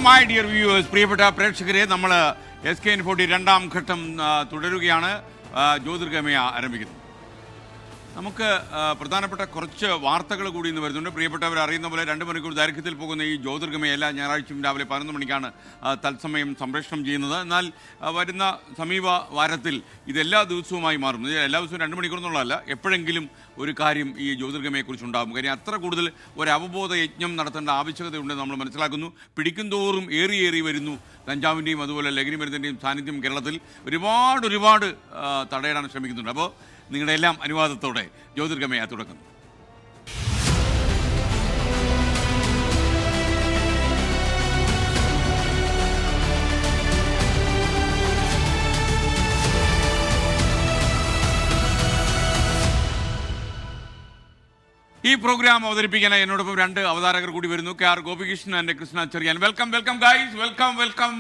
My dear viewers, പ്രിയപ്പെട്ട പ്രേക്ഷകരെ, നമ്മൾ SKN40 രണ്ടാം ഘട്ടം തുടരുകയാണ്. ജ്യോതിർഗമയ ആരംഭിക്കുന്നു. നമുക്ക് പ്രധാനപ്പെട്ട കുറച്ച് വാർത്തകൾ കൂടി ഇന്ന് വരുന്നുണ്ട്. പ്രിയപ്പെട്ടവർ അറിയുന്ന പോലെ 2 മണിക്കൂർ ദൈർഘ്യത്തിൽ പോകുന്ന ഈ ജ്യോതിർഗമയ എല്ലാ ഞായറാഴ്ചയും രാവിലെ 11 മണിക്കാണ് തത്സമയം സംപ്രേഷണം ചെയ്യുന്നത്. എന്നാൽ വരുന്ന സമീപ വാരത്തിൽ ഇതെല്ലാ ദിവസവുമായി മാറും. എല്ലാ ദിവസവും 2 മണിക്കൂർ എന്നുള്ളതല്ല, എപ്പോഴെങ്കിലും ഒരു കാര്യം ഈ ജ്യോതിർഗമയെക്കുറിച്ച് ഉണ്ടാകും. കാര്യം അത്ര കൂടുതൽ ഒരു അവബോധ യജ്ഞം നടത്തേണ്ട ആവശ്യകതയുണ്ടെന്ന് നമ്മൾ മനസ്സിലാക്കുന്നു. പിടിക്കും തോറും ഏറി വരുന്നു കഞ്ചാവിൻ്റെയും അതുപോലെ ലഹരി മരുന്നിൻ്റെയും സാന്നിധ്യം കേരളത്തിൽ ഒരുപാട് തടയിടാൻ ശ്രമിക്കുന്നുണ്ട്. അപ്പോൾ നിങ്ങളുടെ എല്ലാം അനുവാദത്തോടെ ജ്യോതിർഗമയ തുടങ്ങുന്നു. ഈ പ്രോഗ്രാം അവതരിപ്പിക്കാൻ എന്നോടൊപ്പം 2 അവതാരകർ കൂടി വരുന്നു. KR Gopikrishnan and Krishna Cheriyan. Welcome guys, welcome.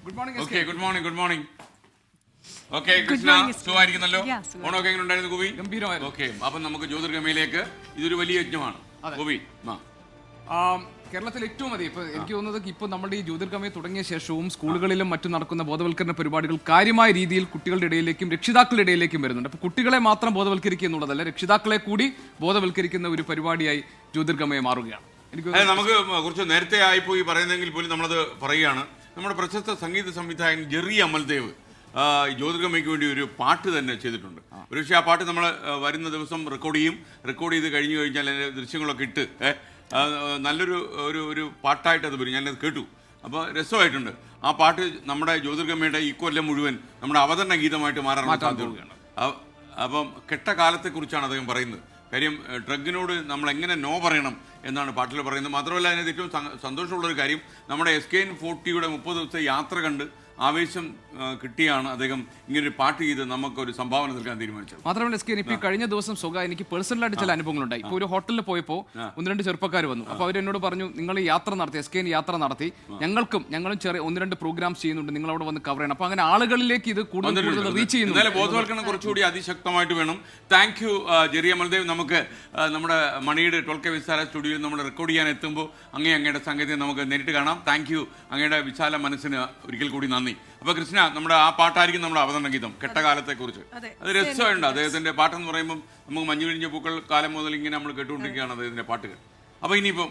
Good morning. Good morning. Okay Krishna, സുഖമായിരിക്കുന്നല്ലോ? ഓണമൊക്കെ എങ്ങനെ ഉണ്ടായിരുന്നു ഗോപി? ഗംഭീരമായിരുന്നു. ഓക്കെ, അപ്പം നമുക്ക് ജ്യോതിർഗമയിലേക്ക്. ഇതൊരു വലിയ യജ്ഞമാണ് ഗോപി. കേരളത്തിൽ ഏറ്റവും അധികം ഇപ്പൊ എനിക്ക് തോന്നുന്നത് ഇപ്പോൾ നമ്മുടെ ഈ ജ്യോതിർഗമയ തുടങ്ങിയ ശേഷവും സ്കൂളുകളിലും മറ്റും നടക്കുന്ന ബോധവൽക്കരണ പരിപാടികൾ കാര്യമായ രീതിയിൽ കുട്ടികളുടെ ഇടയിലേക്കും രക്ഷിതാക്കളുടെ ഇടയിലേക്കും വരുന്നുണ്ട്. അപ്പോൾ കുട്ടികളെ മാത്രം ബോധവൽക്കരിക്കുക എന്നുള്ളതല്ല, രക്ഷിതാക്കളെ കൂടി ബോധവൽക്കരിക്കുന്ന ഒരു പരിപാടിയായി ജ്യോതിർഗമയ മാറുകയാണ്. നമുക്ക് കുറച്ച് നേരത്തെ ആയിപ്പോയി പറയുന്നെങ്കിൽ പോലും നമ്മളത് പറയുകയാണ്. നമ്മുടെ പ്രശസ്ത സംഗീത സംവിധായകൻ ജെറി അമൽദേവ് ജ്യോതിർഗമയ്ക്ക് വേണ്ടി ഒരു പാട്ട് തന്നെ ചെയ്തിട്ടുണ്ട്. ഒരുപക്ഷെ ആ പാട്ട് നമ്മൾ വരുന്ന ദിവസം റെക്കോർഡ് ചെയ്ത് കഴിഞ്ഞു കഴിഞ്ഞാൽ അതിൻ്റെ ദൃശ്യങ്ങളൊക്കെ ഇട്ട് നല്ലൊരു ഒരു പാട്ടായിട്ട് അത് വരും. ഞാനത് കേട്ടു, അപ്പോൾ രസമായിട്ടുണ്ട്. ആ പാട്ട് നമ്മുടെ ജ്യോതിർഗമയുടെ ഈ കൊല്ലം മുഴുവൻ നമ്മുടെ അവതരണ ഗീതമായിട്ട് മാറാനുള്ള സാധ്യതയാണ്. അപ്പം കെട്ട കാലത്തെക്കുറിച്ചാണ് അദ്ദേഹം പറയുന്നത്. കാര്യം ഡ്രഗിനോട് നമ്മൾ എങ്ങനെ നോ പറയണം എന്നാണ് പാട്ടിൽ പറയുന്നത്. മാത്രമല്ല അതിനകത്ത് ഏറ്റവും സന്തോഷമുള്ളൊരു കാര്യം, നമ്മുടെ SKN40 30 ദിവസത്തെ യാത്ര കണ്ട് ആവേശം കിട്ടിയാണ് അദ്ദേഹം ഇങ്ങനൊരു പാട്ട് ചെയ്ത് നമുക്കൊരു സംഭാവന നൽകാൻ തീരുമാനിച്ചത്. മാത്രമല്ല SKN കഴിഞ്ഞ ദിവസം എനിക്ക് പേഴ്സണലായിട്ട് ചില അനുഭവങ്ങളുണ്ടായി. ഇപ്പോൾ ഒരു ഹോട്ടലിൽ പോയപ്പോൾ 1-2 ചെറുപ്പക്കാർ വന്നു. അപ്പോൾ അവരെന്നോട് പറഞ്ഞു, നിങ്ങൾ യാത്ര നടത്തി, SKN യാത്ര നടത്തി, ഞങ്ങളും ചെറിയ 1-2 പ്രോഗ്രാംസ് ചെയ്യുന്നുണ്ട്, നിങ്ങൾ അവിടെ വന്ന് കവർ ചെയ്യണം. അപ്പോൾ അങ്ങനെ ആളുകളിലേക്ക് ഇത് കൂടുതൽ റീച്ച് ചെയ്യുന്നു. എന്നാലും ബോധവൽക്കരണം കുറച്ചുകൂടി അതിശക്തമായിട്ട് വേണം. Thank you Jerry Amaldev. നമുക്ക് നമ്മുടെ മണിയുടെ 12K വിസ്താര സ്റ്റുഡിയോയിൽ നമ്മൾ റെക്കോർഡ് ചെയ്യാൻ എത്തുമ്പോൾ അങ്ങയുടെ സംഗീതം നമുക്ക് നേരിട്ട് കാണാം. താങ്ക് യു, അങ്ങയുടെ വിശാല മനസ്സിന് ഒരിക്കൽ കൂടി നന്ദി. അപ്പൊ കൃഷ്ണ, നമ്മുടെ ആ പാട്ടായിരിക്കും നമ്മുടെ അവതരണ ഗീതം കെട്ടകാലത്തെ കുറിച്ച്. അത് രസമുണ്ട്. അദ്ദേഹത്തിന്റെ പാട്ടെന്ന് പറയുമ്പോൾ നമുക്ക് മഞ്ഞുവിരിഞ്ഞ പൂക്കൾ കാലം മുതൽ ഇങ്ങനെ നമ്മൾ കേട്ടുകൊണ്ടിരിക്കുകയാണ് അദ്ദേഹത്തിന്റെ പാട്ടുകൾ. അപ്പൊ ഇനിയിപ്പം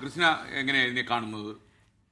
കൃഷ്ണ എങ്ങനെയാണ് ഇതിനെ കാണുന്നത്?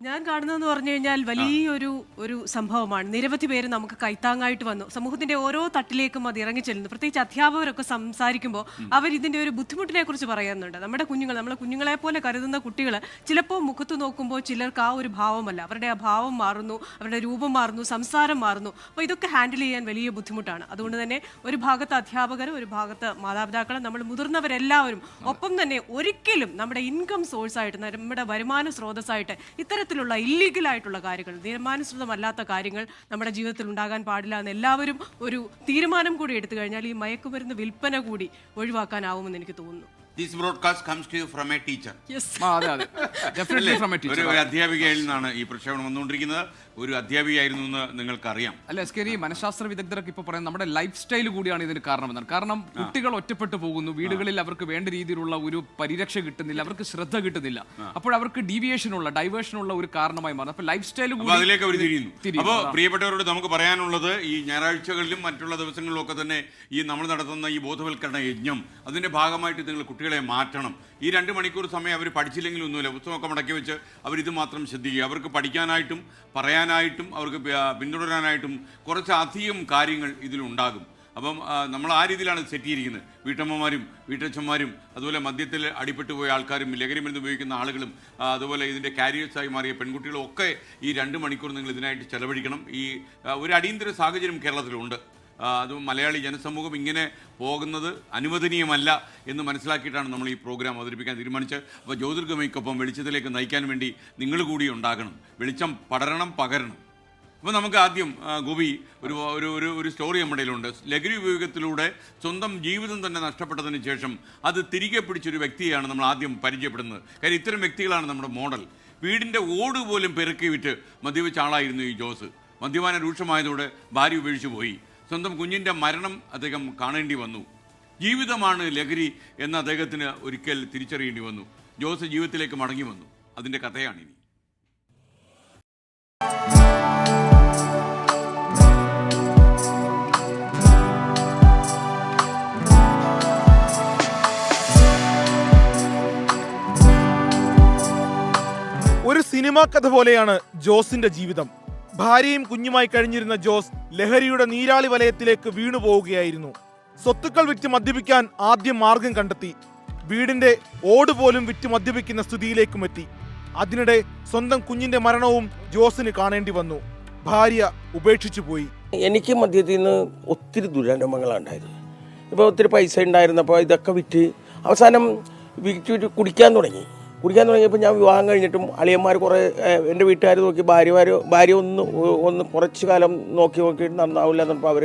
ഞാൻ കാണുന്നതെന്ന് പറഞ്ഞു കഴിഞ്ഞാൽ വലിയൊരു സംഭവമാണ്. നിരവധി പേര് നമുക്ക് കൈത്താങ്ങായിട്ട് വന്നു. സമൂഹത്തിന്റെ ഓരോ തട്ടിലേക്കും അത് ഇറങ്ങിച്ചെല്ലുന്നു. പ്രത്യേകിച്ച് അധ്യാപകരൊക്കെ സംസാരിക്കുമ്പോൾ അവർ ഇതിന്റെ ഒരു ബുദ്ധിമുട്ടിനെ കുറിച്ച് പറയുന്നുണ്ട്. നമ്മളെ കുഞ്ഞുങ്ങളെ പോലെ കരുതുന്ന കുട്ടികൾ ചിലപ്പോൾ മുഖത്ത് നോക്കുമ്പോൾ ചിലർക്ക് ആ ഒരു ഭാവമല്ല, അവരുടെ ആ ഭാവം മാറുന്നു, അവരുടെ രൂപം മാറുന്നു, സംസാരം മാറുന്നു. അപ്പോൾ ഇതൊക്കെ ഹാൻഡിൽ ചെയ്യാൻ വലിയ ബുദ്ധിമുട്ടാണ്. അതുകൊണ്ട് തന്നെ ഒരു ഭാഗത്ത് അധ്യാപകർ, ഒരു ഭാഗത്ത് മാതാപിതാക്കൾ, നമ്മൾ മുതിർന്നവരെല്ലാവരും ഒപ്പം തന്നെ ഒരിക്കലും നമ്മുടെ ഇൻകം സോഴ്സായിട്ട്, നമ്മുടെ വരുമാന സ്രോതസ്സായിട്ട് ഇത്തരത്തിലുള്ള ഇല്ലീഗലായിട്ടുള്ള കാര്യങ്ങൾ, നിയമാനുസൃതമല്ലാത്ത കാര്യങ്ങൾ നമ്മുടെ ജീവിതത്തിൽ ഉണ്ടാകാൻ പാടില്ല എന്ന് എല്ലാവരും ഒരു തീരുമാനം കൂടി എടുത്തു കഴിഞ്ഞാൽ ഈ മയക്കുമരുന്ന് വിൽപ്പന കൂടി ഒഴിവാക്കാനാവുമെന്ന് എനിക്ക് തോന്നുന്നു. This broadcast comes to you from a teacher. Yes. Definitely from a teacher. ഒരു അധ്യാപികയിൽ നിന്നാണ് ഈ പ്രക്ഷേപണം വന്നുകൊണ്ടിരിക്കുന്നത്. ഒരു അധ്യാപികയായിരുന്നു എന്ന് നിങ്ങൾക്കറിയാം. അല്ല, SKN മനഃശാസ്ത്ര വിദഗ്ധരൊക്കെ ഇപ്പോൾ പറയുന്നത് നമ്മുടെ ലൈഫ് സ്റ്റൈൽ കൂടിയാണ് ഇതിന് കാരണമെന്നാണ്. കാരണം കുട്ടികൾ ഒറ്റപ്പെട്ടു പോകുന്നു, വീടുകളിൽ അവർക്ക് വേണ്ട രീതിയിലുള്ള ഒരു പരിരക്ഷ കിട്ടുന്നില്ല, അവർക്ക് ശ്രദ്ധ കിട്ടുന്നില്ല. അപ്പോൾ അവർക്ക് ഡൈവേഷനുള്ള ഒരു കാരണമായി മാറും. അപ്പോൾ ലൈഫ് സ്റ്റൈൽ കൂടി അതിലേക്ക് അവർ തിരിയുന്നു. അപ്പോൾ പ്രിയപ്പെട്ടവരോട് നമുക്ക് പറയാനുള്ളത്, ഈ ഞായറാഴ്ചകളിലും മറ്റുള്ള ദിവസങ്ങളിലും ഒക്കെ തന്നെ ഈ നമ്മൾ നടത്തുന്ന ഈ ബോധവൽക്കരണ യജ്ഞം, അതിന്റെ ഭാഗമായിട്ട് നിങ്ങൾ കുട്ടികളെ മാറ്റണം. ഈ 2 മണിക്കൂർ സമയം അവർ പഠിച്ചില്ലെങ്കിൽ ഒന്നുമില്ല, പുസ്തകമൊക്കെ മടക്കി വെച്ച് അവരിത് മാത്രം ശ്രദ്ധിക്കുക. അവർക്ക് പഠിക്കാനായിട്ടും പറയാനായിട്ടും അവർക്ക് പിന്തുടരാനായിട്ടും കുറച്ചധികം കാര്യങ്ങൾ ഇതിലുണ്ടാകും. അപ്പം നമ്മൾ ആ രീതിയിലാണ് സെറ്റ് ചെയ്തിരിക്കുന്നത്. വീട്ടമ്മമാരും വീട്ടച്ഛന്മാരും അതുപോലെ മദ്യത്തിൽ അടിപ്പെട്ടു പോയ ആൾക്കാരും ലഹരി മരുന്ന് ഉപയോഗിക്കുന്ന ആളുകളും അതുപോലെ ഇതിൻ്റെ കാരിയേഴ്സായി മാറിയ പെൺകുട്ടികളും ഒക്കെ ഈ 2 മണിക്കൂർ നിങ്ങൾ ഇതിനായിട്ട് ചെലവഴിക്കണം. ഈ ഒരു അടിയന്തര സാഹചര്യം കേരളത്തിലുണ്ട്. അതും മലയാളി ജനസമൂഹം ഇങ്ങനെ പോകുന്നത് അനുവദനീയമല്ല എന്ന് മനസ്സിലാക്കിയിട്ടാണ് നമ്മൾ ഈ പ്രോഗ്രാം അവതരിപ്പിക്കാൻ തീരുമാനിച്ചത്. അപ്പോൾ ജ്യോതിർഗമയ്ക്കൊപ്പം വെളിച്ചത്തിലേക്ക് നയിക്കാൻ വേണ്ടി നിങ്ങൾ കൂടി ഉണ്ടാകണം. വെളിച്ചം പകരണം. അപ്പോൾ നമുക്ക് ആദ്യം ഗോപി ഒരു സ്റ്റോറി നമ്മുടെ കയ്യിലുണ്ട്. ലഹരി ഉപയോഗത്തിലൂടെ സ്വന്തം ജീവിതം തന്നെ നഷ്ടപ്പെട്ടതിന് ശേഷം അത് തിരികെ പിടിച്ചൊരു വ്യക്തിയാണ് നമ്മൾ ആദ്യം പരിചയപ്പെടുന്നത്. കാര്യം ഇത്തരം വ്യക്തികളാണ് നമ്മുടെ മോഡൽ. വീടിൻ്റെ ഓട് പോലും പെറുക്കി വിറ്റ് മദ്യപിച്ച ആളായിരുന്നു ഈ ജോസ്. മദ്യപാനം രൂക്ഷമായതോടെ ഭാര്യ ഉപേക്ഷിച്ചു പോയി. സ്വന്തം കുഞ്ഞിൻ്റെ മരണം അദ്ദേഹം കാണേണ്ടി വന്നു. ജീവിതമാണ് ലഹരി എന്ന് അദ്ദേഹത്തിന് ഒരിക്കൽ തിരിച്ചറിയേണ്ടി വന്നു. ജോസ് ജീവിതത്തിലേക്ക് മടങ്ങി വന്നു. അതിൻ്റെ കഥയാണിനി. ഒരു സിനിമാ കഥ പോലെയാണ് ജോസിന്റെ ജീവിതം. ഭാര്യയും കുഞ്ഞുമായി കഴിഞ്ഞിരുന്ന ജോസ് ലഹരിയുടെ നീരാളി വലയത്തിലേക്ക് വീണു പോവുകയായിരുന്നു. സ്വത്തുക്കൾ വിറ്റ് മദ്യപിക്കാൻ ആദ്യം മാർഗം കണ്ടെത്തി. വീടിന്റെ ഓട് പോലും വിറ്റ് മദ്യപിക്കുന്ന സ്ഥിതിയിലേക്കും എത്തി. അതിനിടെ സ്വന്തം കുഞ്ഞിന്റെ മരണവും ജോസിന് കാണേണ്ടി വന്നു. ഭാര്യ ഉപേക്ഷിച്ചു പോയി. എനിക്ക് മദ്യത്തിൽ നിന്ന് ഒത്തിരി ദുരനുഭവങ്ങളാണ് ഉണ്ടായത്. ഇപ്പോൾ ഒത്തിരി പൈസ ഉണ്ടായിരുന്നപ്പോൾ ഇതൊക്കെ വിറ്റ് അവസാനം വിറ്റ് കുടിക്കാൻ തുടങ്ങിയപ്പോൾ ഞാൻ വിവാഹം കഴിഞ്ഞിട്ടും അളിയന്മാർ കുറേ എൻ്റെ വീട്ടുകാർ നോക്കി ഭാര്യ ഒന്ന് കുറച്ച് കാലം നോക്കി നന്നാവില്ല എന്നപ്പോൾ അവർ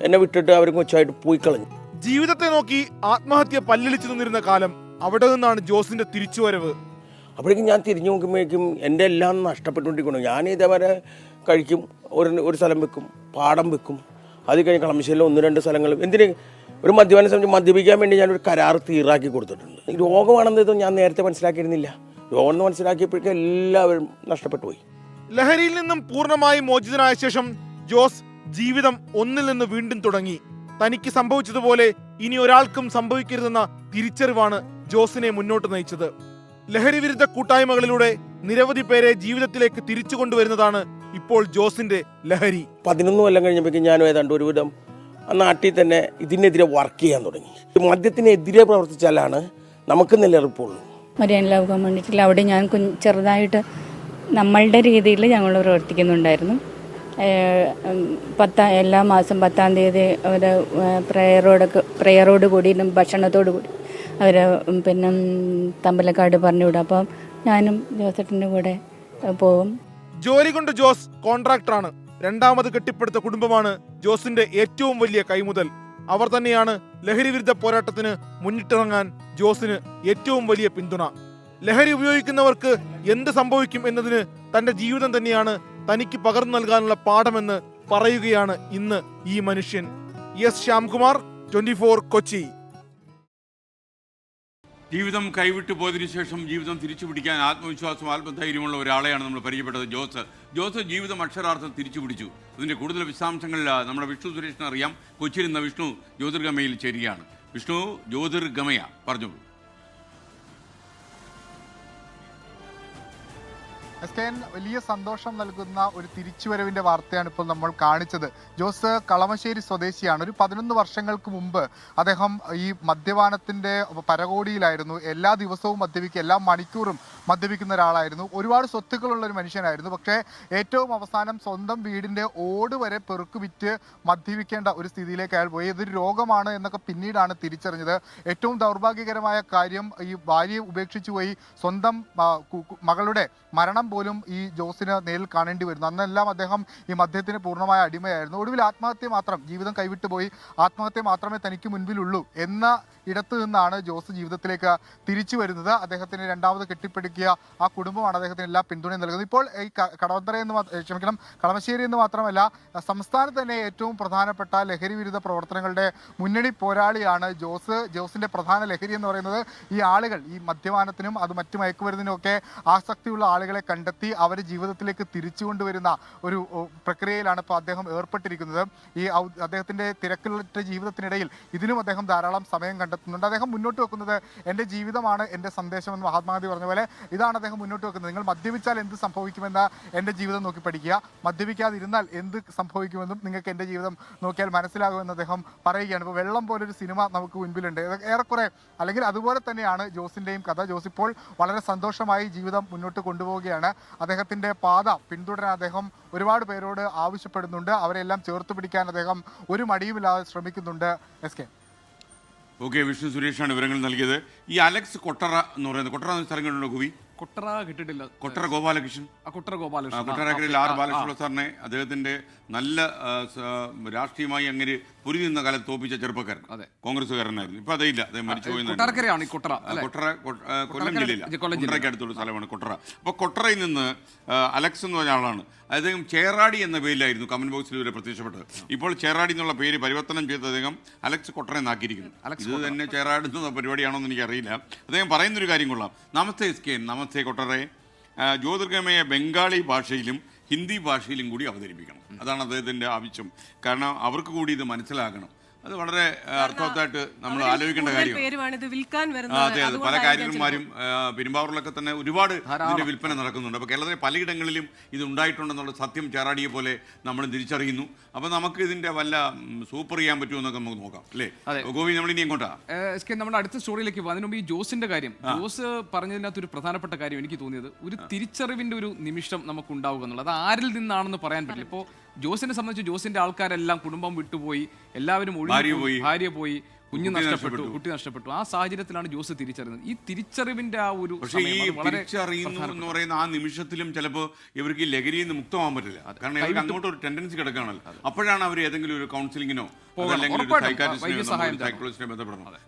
എന്നെ വിട്ടിട്ട് അവർ കൊച്ചായിട്ട് പോയി കളഞ്ഞു. ജീവിതത്തെ നോക്കി ആത്മഹത്യ പല്ലിളിച്ചു നിന്നിരുന്ന കാലം, അവിടെ നിന്നാണ് ജോസിന്റെ തിരിച്ചുവരവ്. അപ്പോഴേക്കും ഞാൻ തിരിഞ്ഞു നോക്കുമ്പോഴേക്കും എൻ്റെ എല്ലാം നഷ്ടപ്പെട്ടുകൊണ്ടിരിക്കണം. ഞാൻ ഇതേവരെ കഴിക്കും, ഒരു സ്ഥലം വെക്കും, പാടം വെക്കും, അത് കഴിഞ്ഞ് കളമശ്ശേരിയിലെ 1-2 സ്ഥലങ്ങൾ. എന്തിന് ഒരു മദ്യപാനം സംബന്ധിച്ച് മദ്യപിക്കാൻ വേണ്ടി ഞാനൊരു കരാർ തീറാക്കി കൊടുത്തിട്ടുണ്ട്. രോഗമാണെന്നത് ഞാൻ നേരത്തെ മനസ്സിലാക്കിയിരുന്നില്ല. രോഗം എന്ന് മനസ്സിലാക്കിയപ്പോഴേക്കും എല്ലാവരും നഷ്ടപ്പെട്ടു പോയി. ലഹരിയിൽ നിന്നും പൂർണ്ണമായി മോചിതനായ ശേഷം ജോസ് ജീവിതം ഒന്നിൽ നിന്ന് വീണ്ടും തുടങ്ങി. തനിക്ക് സംഭവിച്ചതുപോലെ ഇനി ഒരാൾക്കും സംഭവിക്കരുതെന്ന തിരിച്ചറിവാണ് ജോസിനെ മുന്നോട്ട് നയിച്ചത്. ലഹരി വിരുദ്ധ കൂട്ടായ്മകളിലൂടെ നിരവധി പേരെ ജീവിതത്തിലേക്ക് തിരിച്ചു കൊണ്ടുവരുന്നതാണ് ഇപ്പോൾ ജോസിന്റെ ലഹരി. 11 കൊല്ലം കഴിഞ്ഞപ്പോഴേക്കും ഞാനും ഏതാണ്ട് ഒരുവിധം ആ നാട്ടിൽ തന്നെ ഇതിനെതിരെ വർക്ക് ചെയ്യാൻ തുടങ്ങി. മദ്യത്തിനെതിരെ പ്രവർത്തിച്ചാലാണ് നമുക്ക് നിലനിൽപ്പുള്ളൂ. മരിയൻ ലവ് കമ്മ്യൂണിറ്റിയിൽ അവിടെ ഞാൻ ചെറുതായിട്ട് നമ്മളുടെ രീതിയിൽ ഞങ്ങൾ പ്രവർത്തിക്കുന്നുണ്ടായിരുന്നു. എല്ലാ മാസം 10-ാം തീയതി ഒരു പ്രയറോട് കൂടി ഭക്ഷണത്തോടു കൂടി അവർ പിന്നെ തമ്പലക്കാട് പറഞ്ഞു വിടും. അപ്പം ഞാനും ജോസേട്ടൻ്റെ കൂടെ പോവും. ജോലി കൊണ്ട് ജോസ് കോൺട്രാക്ടറാണ്. രണ്ടാമത് കെട്ടിപ്പടുത്ത കുടുംബമാണ് ജോസിന്റെ ഏറ്റവും വലിയ കൈമുതൽ. അവർ തന്നെയാണ് ലഹരി വിരുദ്ധ പോരാട്ടത്തിന് മുന്നിട്ടിറങ്ങാൻ ജോസിന് ഏറ്റവും വലിയ പിന്തുണ. ലഹരി ഉപയോഗിക്കുന്നവർക്ക് എന്ത് സംഭവിക്കും എന്നതിന് തന്റെ ജീവിതം തന്നെയാണ് തനിക്ക് പകർന്നു നൽകാനുള്ള പാഠമെന്ന് പറയുകയാണ് ഇന്ന് ഈ മനുഷ്യൻ. എസ് ശ്യാംകുമാർ, 24 കൊച്ചി. ജീവിതം കൈവിട്ടു പോയതിനു ശേഷം ജീവിതം തിരിച്ചു പിടിക്കാൻ ആത്മവിശ്വാസം ആത്മധൈര്യമുള്ള ഒരാളെയാണ് നമ്മൾ പരിചയപ്പെട്ടത്. ജോസ് ജീവിതം അക്ഷരാർത്ഥം തിരിച്ചു പിടിച്ചു. അതിൻ്റെ കൂടുതൽ വിശദാംശങ്ങൾ നമ്മുടെ വിഷ്ണു സുരേഷിന് അറിയാം. കൊച്ചിയിൽ നിന്ന് വിഷ്ണു ജ്യോതിർഗമയിൽ ചേരുകയാണ്. വിഷ്ണു, ജ്യോതിർഗമയ പറഞ്ഞോളൂ. എസ്കെൻ, വലിയ സന്തോഷം നൽകുന്ന ഒരു തിരിച്ചുവരവിൻ്റെ വാർത്തയാണ് ഇപ്പോൾ നമ്മൾ കാണിച്ചത്. ജോസ് കളമശ്ശേരി സ്വദേശിയാണ്. ഒരു 11 വർഷങ്ങൾക്ക് മുമ്പ് അദ്ദേഹം ഈ മദ്യപാനത്തിൻ്റെ പരകോടിയിലായിരുന്നു. എല്ലാ ദിവസവും മദ്യപിക്കുക, എല്ലാ മണിക്കൂറും മദ്യപിക്കുന്ന ഒരാളായിരുന്നു. ഒരുപാട് സ്വത്തുക്കളുള്ള ഒരു മനുഷ്യനായിരുന്നു. പക്ഷേ ഏറ്റവും അവസാനം സ്വന്തം വീടിൻ്റെ ഓട് വരെ പെറുക്ക് വിറ്റ് മദ്യപിക്കേണ്ട ഒരു സ്ഥിതിയിലേക്ക് അയാൾ പോയി. ഇതൊരു രോഗമാണ് എന്നൊക്കെ പിന്നീടാണ് തിരിച്ചറിഞ്ഞത്. ഏറ്റവും ദൗർഭാഗ്യകരമായ കാര്യം, ഈ ഭാര്യയെ ഉപേക്ഷിച്ചു പോയി. സ്വന്തം മകളുടെ മരണം പോലും ഈ ജോസിന് നേരിൽ കാണേണ്ടി വരുന്നു. അന്നെല്ലാം അദ്ദേഹം ഈ മദ്യത്തിന് പൂർണ്ണമായ അടിമയായിരുന്നു. ഒടുവിൽ ആത്മഹത്യ മാത്രം, ജീവിതം കൈവിട്ടു പോയി, ആത്മഹത്യ മാത്രമേ തനിക്ക് മുൻപിലുള്ളൂ എന്ന ഇടത്തു നിന്നാണ് ജോസ് ജീവിതത്തിലേക്ക് തിരിച്ചു വരുന്നത്. അദ്ദേഹത്തിന് രണ്ടാമത് കെട്ടിപ്പിടിക്കുക ആ കുടുംബമാണ് അദ്ദേഹത്തിന് എല്ലാ പിന്തുണയും നൽകുന്നത്. ഇപ്പോൾ ഈ കളമശ്ശേരി എന്ന് മാത്രമല്ല, സംസ്ഥാനത്ത് തന്നെ ഏറ്റവും പ്രധാനപ്പെട്ട ലഹരി വിരുദ്ധ പ്രവർത്തനങ്ങളുടെ മുന്നണി പോരാളിയാണ് ജോസ്. ജോസിന്റെ പ്രധാന ലഹരി എന്ന് പറയുന്നത് ഈ ആളുകൾ, ഈ മദ്യപാനത്തിനും അത് മറ്റു മയക്കുമരുന്നിനും ഒക്കെ ആസക്തിയുള്ള ആളുകളെ കണ്ടെത്തി അവരെ ജീവിതത്തിലേക്ക് തിരിച്ചു കൊണ്ടുവരുന്ന ഒരു പ്രക്രിയയിലാണ് ഇപ്പോൾ അദ്ദേഹം ഏർപ്പെട്ടിരിക്കുന്നത്. ഈ അദ്ദേഹത്തിന്റെ തിരക്കുള്ള ജീവിതത്തിനിടയിൽ ഇതിനും അദ്ദേഹം ധാരാളം സമയം കണ്ടെത്തുന്നുണ്ട്. അദ്ദേഹം മുന്നോട്ട് വെക്കുന്നത് എൻ്റെ ജീവിതമാണ് എൻ്റെ സന്ദേശം എന്ന് മഹാത്മാഗാന്ധി പറഞ്ഞ പോലെ ഇതാണ് അദ്ദേഹം മുന്നോട്ട് വെക്കുന്നത്. നിങ്ങൾ മദ്യപിച്ചാൽ എന്ത് സംഭവിക്കുമെന്ന് എൻ്റെ ജീവിതം നോക്കി പഠിക്കുക, മദ്യപിക്കാതിരുന്നാൽ എന്ത് സംഭവിക്കുമെന്നും നിങ്ങൾക്ക് എൻ്റെ ജീവിതം നോക്കിയാൽ മനസ്സിലാകുമെന്ന് അദ്ദേഹം പറയുകയാണ്. ഇപ്പോൾ വെള്ളം പോലൊരു സിനിമ നമുക്ക് മുൻപിലുണ്ട്. ഏറെക്കുറെ അല്ലെങ്കിൽ അതുപോലെ തന്നെയാണ് ജോസിൻ്റെയും കഥ. ജോസ് ഇപ്പോൾ വളരെ സന്തോഷമായി ജീവിതം മുന്നോട്ട് കൊണ്ടുപോവുകയാണ്. അദ്ദേഹത്തിൻ്റെ പാത പിന്തുടരാൻ അദ്ദേഹം ഒരുപാട് പേരോട് ആവശ്യപ്പെടുന്നുണ്ട്. അവരെല്ലാം ചേർത്ത് പിടിക്കാൻ അദ്ദേഹം ഒരു മടിയുമില്ലാതെ ശ്രമിക്കുന്നുണ്ട്. S K. ഓക്കെ, വിഷ്ണു സുരേഷാണ് വിവരങ്ങൾ നൽകിയത്. ഈ അലക്സ് കൊട്ടറ എന്ന് പറയുന്നത്, കൊട്ടറ എന്ന സ്ഥലം കണ്ടുണ്ടോ കുവി? കൊട്ടറ കിട്ടിയിട്ടില്ല. കൊട്ടറ ഗോപാലകൃഷ്ണൻ, കൊട്ടരക്കരയിൽ ആർ ബാലകൃഷ്ണ സാറിനെ അദ്ദേഹത്തിന്റെ നല്ല രാഷ്ട്രീയമായി അങ്ങനെ പൊരുതി നിന്ന കാലത്ത് തോപ്പിച്ച ചെറുപ്പക്കാരൻ, കോൺഗ്രസ്സുകാരനായിരുന്നു. ഇപ്പൊ അതേയില്ല, അദ്ദേഹം മരിച്ചുപോയി. കൊല്ലം ജില്ലയില്ല, കൊട്ടറയ്ക്ക് അടുത്തുള്ള സ്ഥലമാണ് കൊട്ടറ. അപ്പോൾ കൊട്ടറയിൽ നിന്ന് അലക്സ് എന്ന് പറഞ്ഞ ആളാണ്. അദ്ദേഹം ചേറാടി എന്ന പേരിലായിരുന്നു കമന്റ് ബോക്സിൽ ഇവരെ പ്രത്യക്ഷപ്പെട്ടത്. ഇപ്പോൾ ചേറാടി എന്നുള്ള പേര് പരിവർത്തനം ചെയ്ത് അദ്ദേഹം അലക്സ് കൊട്ടറ എന്നാക്കിയിരിക്കുന്നു. ഇത് തന്നെ ചേറാടുന്ന പരിപാടിയാണോ എന്ന് എനിക്കറിയില്ല. അദ്ദേഹം പറയുന്നൊരു കാര്യം കൊള്ളാം. നമസ്തേ എസ്, നമസ്തേ കൊട്ടറെ. ജ്യോതിർഗമയെ ബംഗാളി ഭാഷയിലും ഹിന്ദി ഭാഷയിലും കൂടി അവതരിപ്പിക്കണം. അതാണ് അദ്ദേഹത്തിൻ്റെ ആവശ്യം. കാരണം അവർക്ക് കൂടി ഇത് മനസ്സിലാകണം. അത് വളരെ അർത്ഥവത്തായിട്ട് നമ്മൾ അവരിൽ ആലോചിക്കേണ്ട കൂടുതൽ കാര്യമാണ്. പേരുമാണ് ഇത് വിൽക്കാൻ അതെ വരുന്നത്. അതെ, പല അതുകൊണ്ടായിരിക്കാം കാര്യന്മാരും പെരുമ്പാവൂരിലൊക്കെ തന്നെ ഒരുപാട് ഇതിന്റെ വിൽപ്പന നടക്കുന്നുണ്ട്. അപ്പോൾ കേരളത്തിലെ പലയിടങ്ങളിലും ഇത് ഉണ്ടായിട്ടുണ്ടെന്നുള്ള സത്യം ചേറാടിയെ പോലെ നമ്മൾ തിരിച്ചറിയുന്നു. അപ്പോൾ നമുക്ക് ഇതിന്റെ വല്ല സൂപ്പർ ചെയ്യാൻ പറ്റുമെന്നൊക്കെ നമുക്ക് നോക്കാം അല്ലേ ഗോപി? നമ്മൾ ഇനി എങ്ങോട്ടാ നമ്മുടെ അടുത്ത സ്റ്റോറിയിലേക്ക് പോകും. അതിനു മുമ്പ് ഈ ജോസിന്റെ കാര്യം, ജോസ് പറഞ്ഞതിനകത്ത് ഒരു പ്രധാനപ്പെട്ട കാര്യം എനിക്ക് തോന്നിയത്, ഒരു തിരിച്ചറിവിന്റെ ഒരു നിമിഷം നമുക്ക് ഉണ്ടാവുക എന്നുള്ളത്. അത് ആരിൽ നിന്നാണെന്ന് പറയാൻ പറ്റില്ല. ഇപ്പോൾ ജോസിനെ സംബന്ധിച്ച് ജോസിന്റെ ആൾക്കാരെല്ലാം കുടുംബം വിട്ടുപോയി, എല്ലാവരും ഭാര്യ പോയി, കുഞ്ഞ് നഷ്ടപ്പെട്ടു, കുട്ടി നഷ്ടപ്പെട്ടു. ആ സാഹചര്യത്തിലാണ് ജോസ് തിരിച്ചറിയുന്നത്. ഈ തിരിച്ചറിവിന്റെ ആ ഒരു പക്ഷേ ഈ തിരിച്ചറിയുന്നു എന്ന് പറയുന്ന ആ നിമിഷത്തിലും ചിലപ്പോൾ ഇവർക്ക് ഈ ലഹരിയിൽ നിന്ന് മുക്തമാകാൻ പറ്റില്ല. കാരണം ഇവർക്ക് അങ്ങോട്ട് ഒരു ടെൻഡൻസി കിടക്കുകയാണല്ലോ. അപ്പോഴാണ് അവർ ഏതെങ്കിലും ഒരു കൗൺസിലിങ്ങിനോ അല്ലെങ്കിൽ ഒരു സൈക്കോളജിസ്റ്റിനെ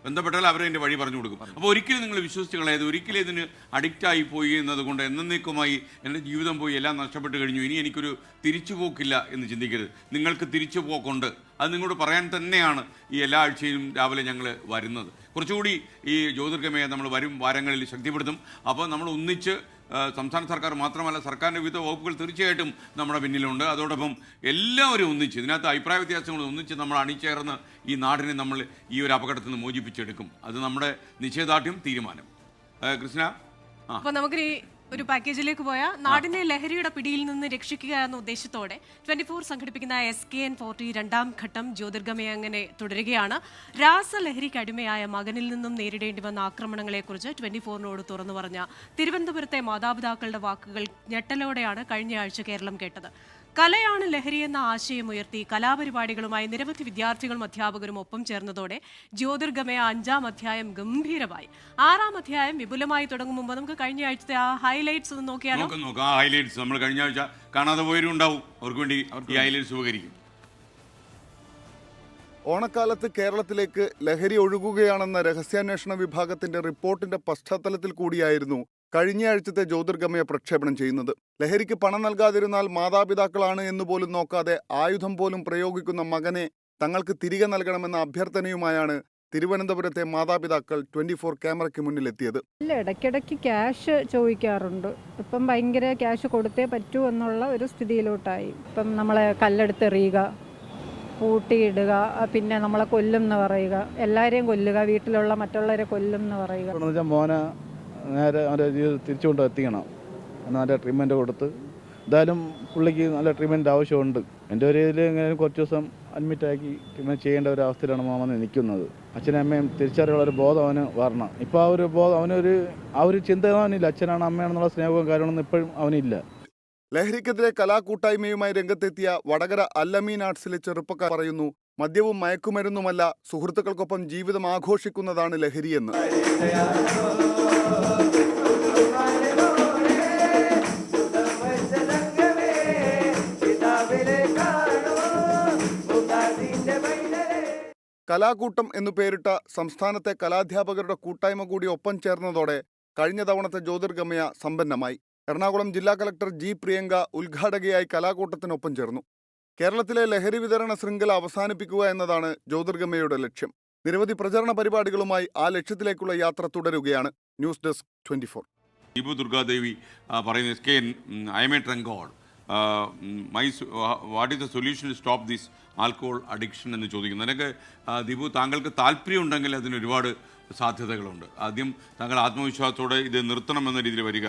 ബന്ധപ്പെട്ടാൽ അവർ അതിന്റെ വഴി പറഞ്ഞു കൊടുക്കും. അപ്പോൾ ഒരിക്കലും നിങ്ങൾ വിശ്വസിച്ച് കളയത്, ഒരിക്കലും ഇതിന് അഡിക്റ്റ് ആയി പോയി എന്നതുകൊണ്ട് എന്നേക്കുമായി എൻ്റെ ജീവിതം പോയി, എല്ലാം നഷ്ടപ്പെട്ട് കഴിഞ്ഞു, ഇനി എനിക്കൊരു തിരിച്ചുപോക്കില്ല എന്ന് ചിന്തിക്കരുത്. നിങ്ങൾക്ക് തിരിച്ചുപോക്കുണ്ട്. അത് നിങ്ങളോട് പറയാൻ തന്നെയാണ് ഈ എല്ലാ ആഴ്ചയും രാവിലെ ഞങ്ങൾ വരുന്നത്. കുറച്ചുകൂടി ഈ ജ്യോതിർഗമയെ നമ്മൾ വരും വാരങ്ങളിൽ ശക്തിപ്പെടുത്തും. അപ്പോൾ നമ്മൾ ഒന്നിച്ച്, സംസ്ഥാന സർക്കാർ മാത്രമല്ല സർക്കാരിൻ്റെ വിവിധ വകുപ്പുകൾ തീർച്ചയായിട്ടും നമ്മുടെ പിന്നിലുണ്ട്. അതോടൊപ്പം എല്ലാവരും ഒന്നിച്ച്, ഇതിനകത്ത് അഭിപ്രായ വ്യത്യാസങ്ങൾ ഒന്നിച്ച് നമ്മൾ അണിചേർന്ന് ഈ നാടിനെ നമ്മൾ ഈ ഒരു അപകടത്തിൽ നിന്ന് മോചിപ്പിച്ചെടുക്കും. അത് നമ്മുടെ നിശ്ചയദാർഢ്യം, തീരുമാനം. കൃഷ്ണ, അപ്പോൾ നമുക്ക് ഒരു പാക്കേജിലേക്ക് പോയാൽ നാടിനെ ലഹരിയുടെ പിടിയിൽ നിന്ന് രക്ഷിക്കുക എന്ന ഉദ്ദേശത്തോടെ 24 സംഘടിപ്പിക്കുന്ന SKN40 രണ്ടാം ഘട്ടം ജ്യോതിർഗമയ അങ്ങനെ തുടരുകയാണ്. രാസലഹരിക്ക് അടിമയായ മകനിൽ നിന്നും നേരിടേണ്ടി വന്ന ആക്രമണങ്ങളെക്കുറിച്ച് 24നോട് തുറന്നു പറഞ്ഞ തിരുവനന്തപുരത്തെ മാതാപിതാക്കളുടെ വാക്കുകൾ ഞെട്ടലോടെയാണ് കഴിഞ്ഞയാഴ്ച കേരളം കേട്ടത്. കലയാണ് ലഹരി എന്ന ആശയം ഉയർത്തി കലാപരിപാടികളുമായി നിരവധി വിദ്യാർത്ഥികളും അധ്യാപകരും ഒപ്പം ചേർന്നതോടെ ജ്യോതിർഗമയ 5ാം അധ്യായം ഗംഭീരമായി. 6ാം അധ്യായം വിപുലമായി തുടങ്ങും മുമ്പ് നമുക്ക് കഴിഞ്ഞ ആഴ്ചത്തെ ആ ഹൈലൈറ്റ്സ് ഒന്ന് നോക്കിയാലോ? ആ ഹൈലൈറ്റ്സ് നമ്മൾ കഴിഞ്ഞ ആഴ്ച കാണാതെ പോയവരും ഉണ്ടാവും, അവർക്ക് വേണ്ടി ഈ ഹൈലൈറ്റ്സ് ഉപകരിക്കും. ഓണക്കാലത്ത് കേരളത്തിലേക്ക് ലഹരി ഒഴുകുകയാണെന്ന രഹസ്യാന്വേഷണ വിഭാഗത്തിന്റെ റിപ്പോർട്ടിന്റെ പശ്ചാത്തലത്തിൽ കൂടിയായിരുന്നു കഴിഞ്ഞയാഴ്ചത്തെ ജ്യോതിർഗമയ പ്രക്ഷേപണം ചെയ്യുന്നത്. ലഹരിക്ക് പണം നൽകാതിരുന്നാൽ മാതാപിതാക്കളാണ് എന്നുപോലും നോക്കാതെ ആയുധം പോലും പ്രയോഗിക്കുന്ന മകനെ തങ്ങൾക്ക് തിരികെ നൽകണമെന്ന അഭ്യർത്ഥനയുമായാണ് തിരുവനന്തപുരത്തെ മാതാപിതാക്കൾ 24 ക്യാമറയ്ക്ക് മുന്നിലെത്തിയത്. ഇടയ്ക്കിടയ്ക്ക് ക്യാഷ് ചോദിക്കാറുണ്ട്. ഇപ്പം ഭയങ്കര ക്യാഷ് കൊടുത്തേ പറ്റൂ എന്നുള്ള ഒരു സ്ഥിതിയിലോട്ടായി. ഇപ്പം നമ്മളെ കല്ലെടുത്തെറിയുക, പൂട്ടിയിടുക, പിന്നെ നമ്മളെ കൊല്ലും എന്ന് പറയുക, എല്ലാവരെയും കൊല്ലുക, വീട്ടിലുള്ള മറ്റുള്ളവരെ കൊല്ലും എന്ന് പറയുക. മോനെ നേരെ അവൻ്റെ ജീവിതം തിരിച്ചുകൊണ്ട് എത്തിക്കണം. നല്ല ട്രീറ്റ്മെൻറ്റ് കൊടുത്ത്, എന്തായാലും പുള്ളിക്ക് നല്ല ട്രീറ്റ്മെൻറ്റ് ആവശ്യമുണ്ട്. എൻ്റെ ഒരു ഇതിൽ ഇങ്ങനെ കുറച്ച് ദിവസം അഡ്മിറ്റാക്കി ട്രീറ്റ്മെൻറ്റ് ചെയ്യേണ്ട ഒരു അവസ്ഥയിലാണ് മോൻ നിൽക്കുന്നത്. അച്ഛനും അമ്മയും തിരിച്ചറിയുള്ളൊരു ബോധം അവന് വരണം. ഇപ്പോൾ ആ ഒരു ബോധം ആ ഒരു ചിന്ത അവനില്ല. അച്ഛനാണ് അമ്മയാണെന്നുള്ള സ്നേഹവും കാര്യങ്ങളൊന്നും ഇപ്പോഴും അവനില്ല. ലഹരിക്കെതിരെ കലാകൂട്ടായ്മയുമായി രംഗത്തെത്തിയ വടകര അല്ലമീൻ ആർട്സിലെ ചെറുപ്പക്കാർ പറയുന്നു, മദ്യവും മയക്കുമരുന്നുമല്ല, സുഹൃത്തുക്കൾക്കൊപ്പം ജീവിതം ആഘോഷിക്കുന്നതാണ് ലഹരിയെന്ന്. കലാകൂട്ടം എന്നു പേരിട്ട സംസ്ഥാനത്തെ കലാധ്യാപകരുടെ കൂട്ടായ്മ കൂടി ഒപ്പം ചേർന്നതോടെ കഴിഞ്ഞ തവണത്തെ ജ്യോതിർഗമയ സമ്പന്നമായി. എറണാകുളം ജില്ലാ കളക്ടർ ജി പ്രിയങ്ക ഉദ്ഘാടകയായി കലാകൂട്ടത്തിനൊപ്പം ചേർന്നു. കേരളത്തിലെ ലഹരി വിതരണ ശൃംഖല അവസാനിപ്പിക്കുക എന്നതാണ് ജ്യോതിർഗമയയുടെ ലക്ഷ്യം. നിരവധി പ്രചരണ പരിപാടികളുമായി ആ ലക്ഷ്യത്തിലേക്കുള്ള യാത്ര തുടരുകയാണ്. News desk 24. ദീപു ദുർഗാദേവി പറയുന്നത്, SKN, I am a drunk god. What is the solution to stop this alcohol addiction എന്ന് ചോദിക്കുന്നു. അതിനൊക്കെ ദീപു, താങ്കൾക്ക് താല്പര്യമുണ്ടെങ്കിൽ അതിന് ഒരുപാട് സാധ്യതകളുണ്ട്. ആദ്യം താങ്കൾ ആത്മവിശ്വാസത്തോടെ ഇത് നിർത്തണമെന്ന രീതിയിൽ വരിക.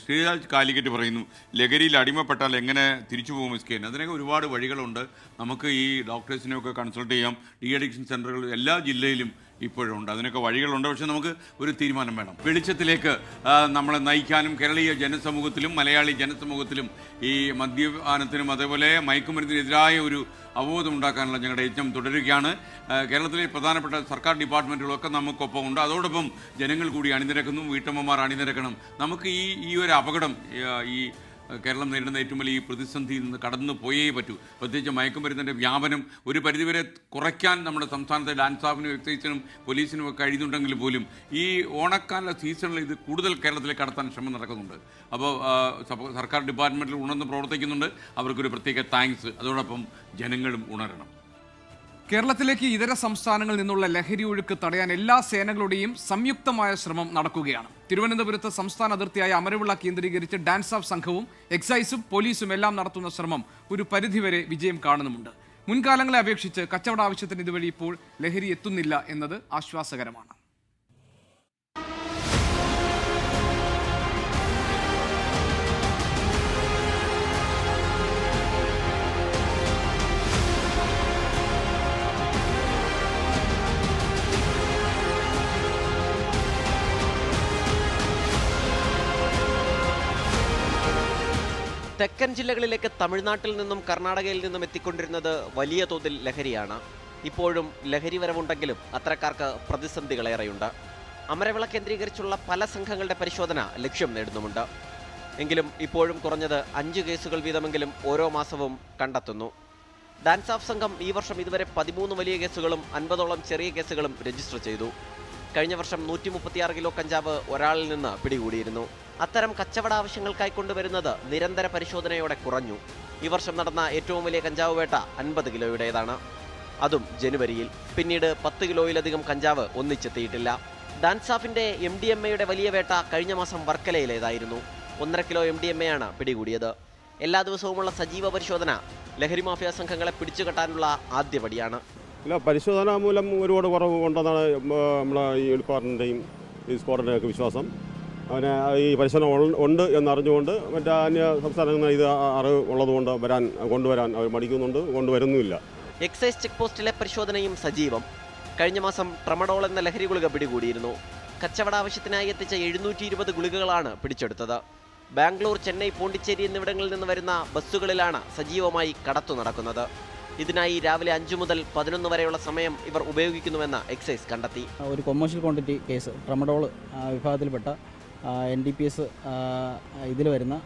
ശ്രീരാജ് കാലിക്കറ്റ് പറയുന്നു, ലഹരിയിൽ അടിമപ്പെട്ടാൽ എങ്ങനെ തിരിച്ചു പോകും SKN? അതിനൊക്കെ ഒരുപാട് വഴികളുണ്ട്. നമുക്ക് ഈ ഡോക്ടേഴ്സിനെയൊക്കെ കൺസൾട്ട് ചെയ്യാം. ഡി അഡിക്ഷൻ സെൻ്ററുകൾ എല്ലാ ജില്ലയിലും ഇപ്പോഴുണ്ട്. അതിനൊക്കെ വഴികളുണ്ട്. പക്ഷെ നമുക്ക് ഒരു തീരുമാനം വേണം. വെളിച്ചത്തിലേക്ക് നമ്മളെ നയിക്കാനും കേരളീയ ജനസമൂഹത്തിലും മലയാളി ജനസമൂഹത്തിലും ഈ മദ്യപാനത്തിനും അതേപോലെ മയക്കുമരുന്നിനെതിരായ ഒരു അവബോധം ഉണ്ടാക്കാനുള്ള ഞങ്ങളുടെ യജ്ഞം തുടരുകയാണ്. കേരളത്തിലെ പ്രധാനപ്പെട്ട സർക്കാർ ഡിപ്പാർട്ട്മെൻറ്റുകളൊക്കെ നമുക്കൊപ്പം ഉണ്ട്. അതോടൊപ്പം ജനങ്ങൾ കൂടി അണിനിരക്കുന്നു, വീട്ടമ്മമാർ അണിനിരക്കണം. നമുക്ക് ഈ ഒരു അപകടം, ഈ കേരളം നേരിടുന്ന ഏറ്റവും വലിയ ഈ പ്രതിസന്ധിയിൽ നിന്ന് കടന്നു പോയേ പറ്റൂ. പ്രത്യേകിച്ച് മയക്കുമരുന്നിൻ്റെ വ്യാപനം ഒരു പരിധിവരെ കുറയ്ക്കാൻ നമ്മുടെ സംസ്ഥാനത്തെ ഡാൻസ് സ്റ്റാഫിനും എക്സൈസിനും പോലീസിനും ഒക്കെ കഴിയുന്നുണ്ടെങ്കിൽ പോലും ഈ ഓണക്കാല സീസണിൽ ഇത് കൂടുതൽ കേരളത്തിലേക്ക് കടത്താൻ ശ്രമം നടക്കുന്നുണ്ട്. അപ്പോൾ സർക്കാർ ഡിപ്പാർട്ട്മെൻറ്റിൽ ഉണർന്ന് പ്രവർത്തിക്കുന്നുണ്ട്. അവർക്കൊരു പ്രത്യേക താങ്ക്സ്. അതോടൊപ്പം ജനങ്ങളും ഉണരണം. കേരളത്തിലേക്ക് ഇതര സംസ്ഥാനങ്ങളിൽ നിന്നുള്ള ലഹരി ഒഴുക്ക് തടയാൻ എല്ലാ സേനകളുടെയും സംയുക്തമായ ശ്രമം നടക്കുകയാണ്. തിരുവനന്തപുരത്ത് സംസ്ഥാന അതിർത്തിയായ അമരവിള കേന്ദ്രീകരിച്ച് ഡാൻസ് ഓഫ് സംഘവും എക്സൈസും പോലീസും എല്ലാം നടത്തുന്ന ശ്രമം ഒരു പരിധിവരെ വിജയം കാണുന്നുമുണ്ട്. മുൻകാലങ്ങളെ അപേക്ഷിച്ച് കച്ചവട ആവശ്യത്തിന് ഇതുവഴി ഇപ്പോൾ ലഹരി എത്തുന്നില്ല എന്നത് ആശ്വാസകരമാണ്. തെക്കൻ ജില്ലകളിലേക്ക് തമിഴ്നാട്ടിൽ നിന്നും കർണാടകയിൽ നിന്നും എത്തിക്കൊണ്ടിരുന്നത് വലിയ തോതിൽ ലഹരിയാണ്. ഇപ്പോഴും ലഹരി വരവുണ്ടെങ്കിലും അത്തരക്കാർക്ക് പ്രതിസന്ധികളേറെയുണ്ട്. അമരവിള കേന്ദ്രീകരിച്ചുള്ള പല സംഘങ്ങളുടെ പരിശോധന ലക്ഷ്യം നേടുന്നുമുണ്ട്. എങ്കിലും ഇപ്പോഴും കുറഞ്ഞത് 5 കേസുകൾ വീതമെങ്കിലും ഓരോ മാസവും കണ്ടെത്തുന്നു. ഡാൻസ് ഓഫ് സംഘം ഈ വർഷം ഇതുവരെ 13 വലിയ കേസുകളും 50ഓളം ചെറിയ കേസുകളും രജിസ്റ്റർ ചെയ്തു. കഴിഞ്ഞ വർഷം 136 കിലോ കഞ്ചാവ് ഒരാളിൽ നിന്ന് പിടികൂടിയിരുന്നു. അത്തരം കച്ചവട ആവശ്യങ്ങൾക്കായി കൊണ്ടുവരുന്നത് നിരന്തര പരിശോധനയോടെ കുറഞ്ഞു. ഈ വർഷം നടന്ന ഏറ്റവും വലിയ കഞ്ചാവ് വേട്ട 50 കിലോയുടേതാണ്, അതും ജനുവരിയിൽ. പിന്നീട് 10 കിലോയിലധികം കഞ്ചാവ് ഒന്നിച്ചെത്തിയിട്ടില്ല. ഡാൻസാഫിന്റെ MDMA വലിയ വേട്ട കഴിഞ്ഞ മാസം വർക്കലയിലേതായിരുന്നു. 1.5 കിലോ MDMA ആണ് പിടികൂടിയത്. എല്ലാ ദിവസവുമുള്ള സജീവ പരിശോധന ലഹരി മാഫിയ സംഘങ്ങളെ പിടിച്ചുകെട്ടാനുള്ള ആദ്യപടിയാണ്. ഇല്ല, പരിശോധന മൂലം ഒരുപാട് കുറവ് ഉണ്ടെന്നാണ് നമ്മളെ ഈ ഡിപ്പാർട്ട്മെൻറ്റിൻ്റെയും ഈ സ്ക്വാഡിൻ്റെയും ഒക്കെ വിശ്വാസം. അവന് ഈ പരിശോധന ഉണ്ട് എന്നറിഞ്ഞുകൊണ്ട് മറ്റേ അന്യ സംസ്ഥാനങ്ങളിൽ ഇത് അറിവ് ഉള്ളതുകൊണ്ട് കൊണ്ടുവരാൻ അവർ മടിക്കുന്നുണ്ട്, കൊണ്ടുവരുന്നുമില്ല. എക്സൈസ് ചെക്ക് പോസ്റ്റിലെ പരിശോധനയും സജീവം. കഴിഞ്ഞ മാസം ട്രമഡോൾ എന്ന ലഹരി ഗുളിക പിടികൂടിയിരുന്നു. കച്ചവട ആവശ്യത്തിനായി എത്തിച്ച 720 ഗുളികകളാണ് പിടിച്ചെടുത്തത്. ബാംഗ്ലൂർ, ചെന്നൈ, പോണ്ടിച്ചേരി എന്നിവിടങ്ങളിൽ നിന്ന് വരുന്ന ബസ്സുകളിലാണ് സജീവമായി കടത്തു നടക്കുന്നത്. ഇതിനായി രാവിലെ 5 മുതൽ 11 വരെയുള്ള സമയം ഇവർ ഉപയോഗിക്കുന്നുവെന്ന് എക്സൈസ് കണ്ടെത്തി. ഒരു കൊമേഴ്ഷ്യൽ ക്വാണ്ടിറ്റി കേസ് ട്രമഡോൾ വിഭാഗത്തിൽപ്പെട്ട NDPS ഇതിൽ വരുന്ന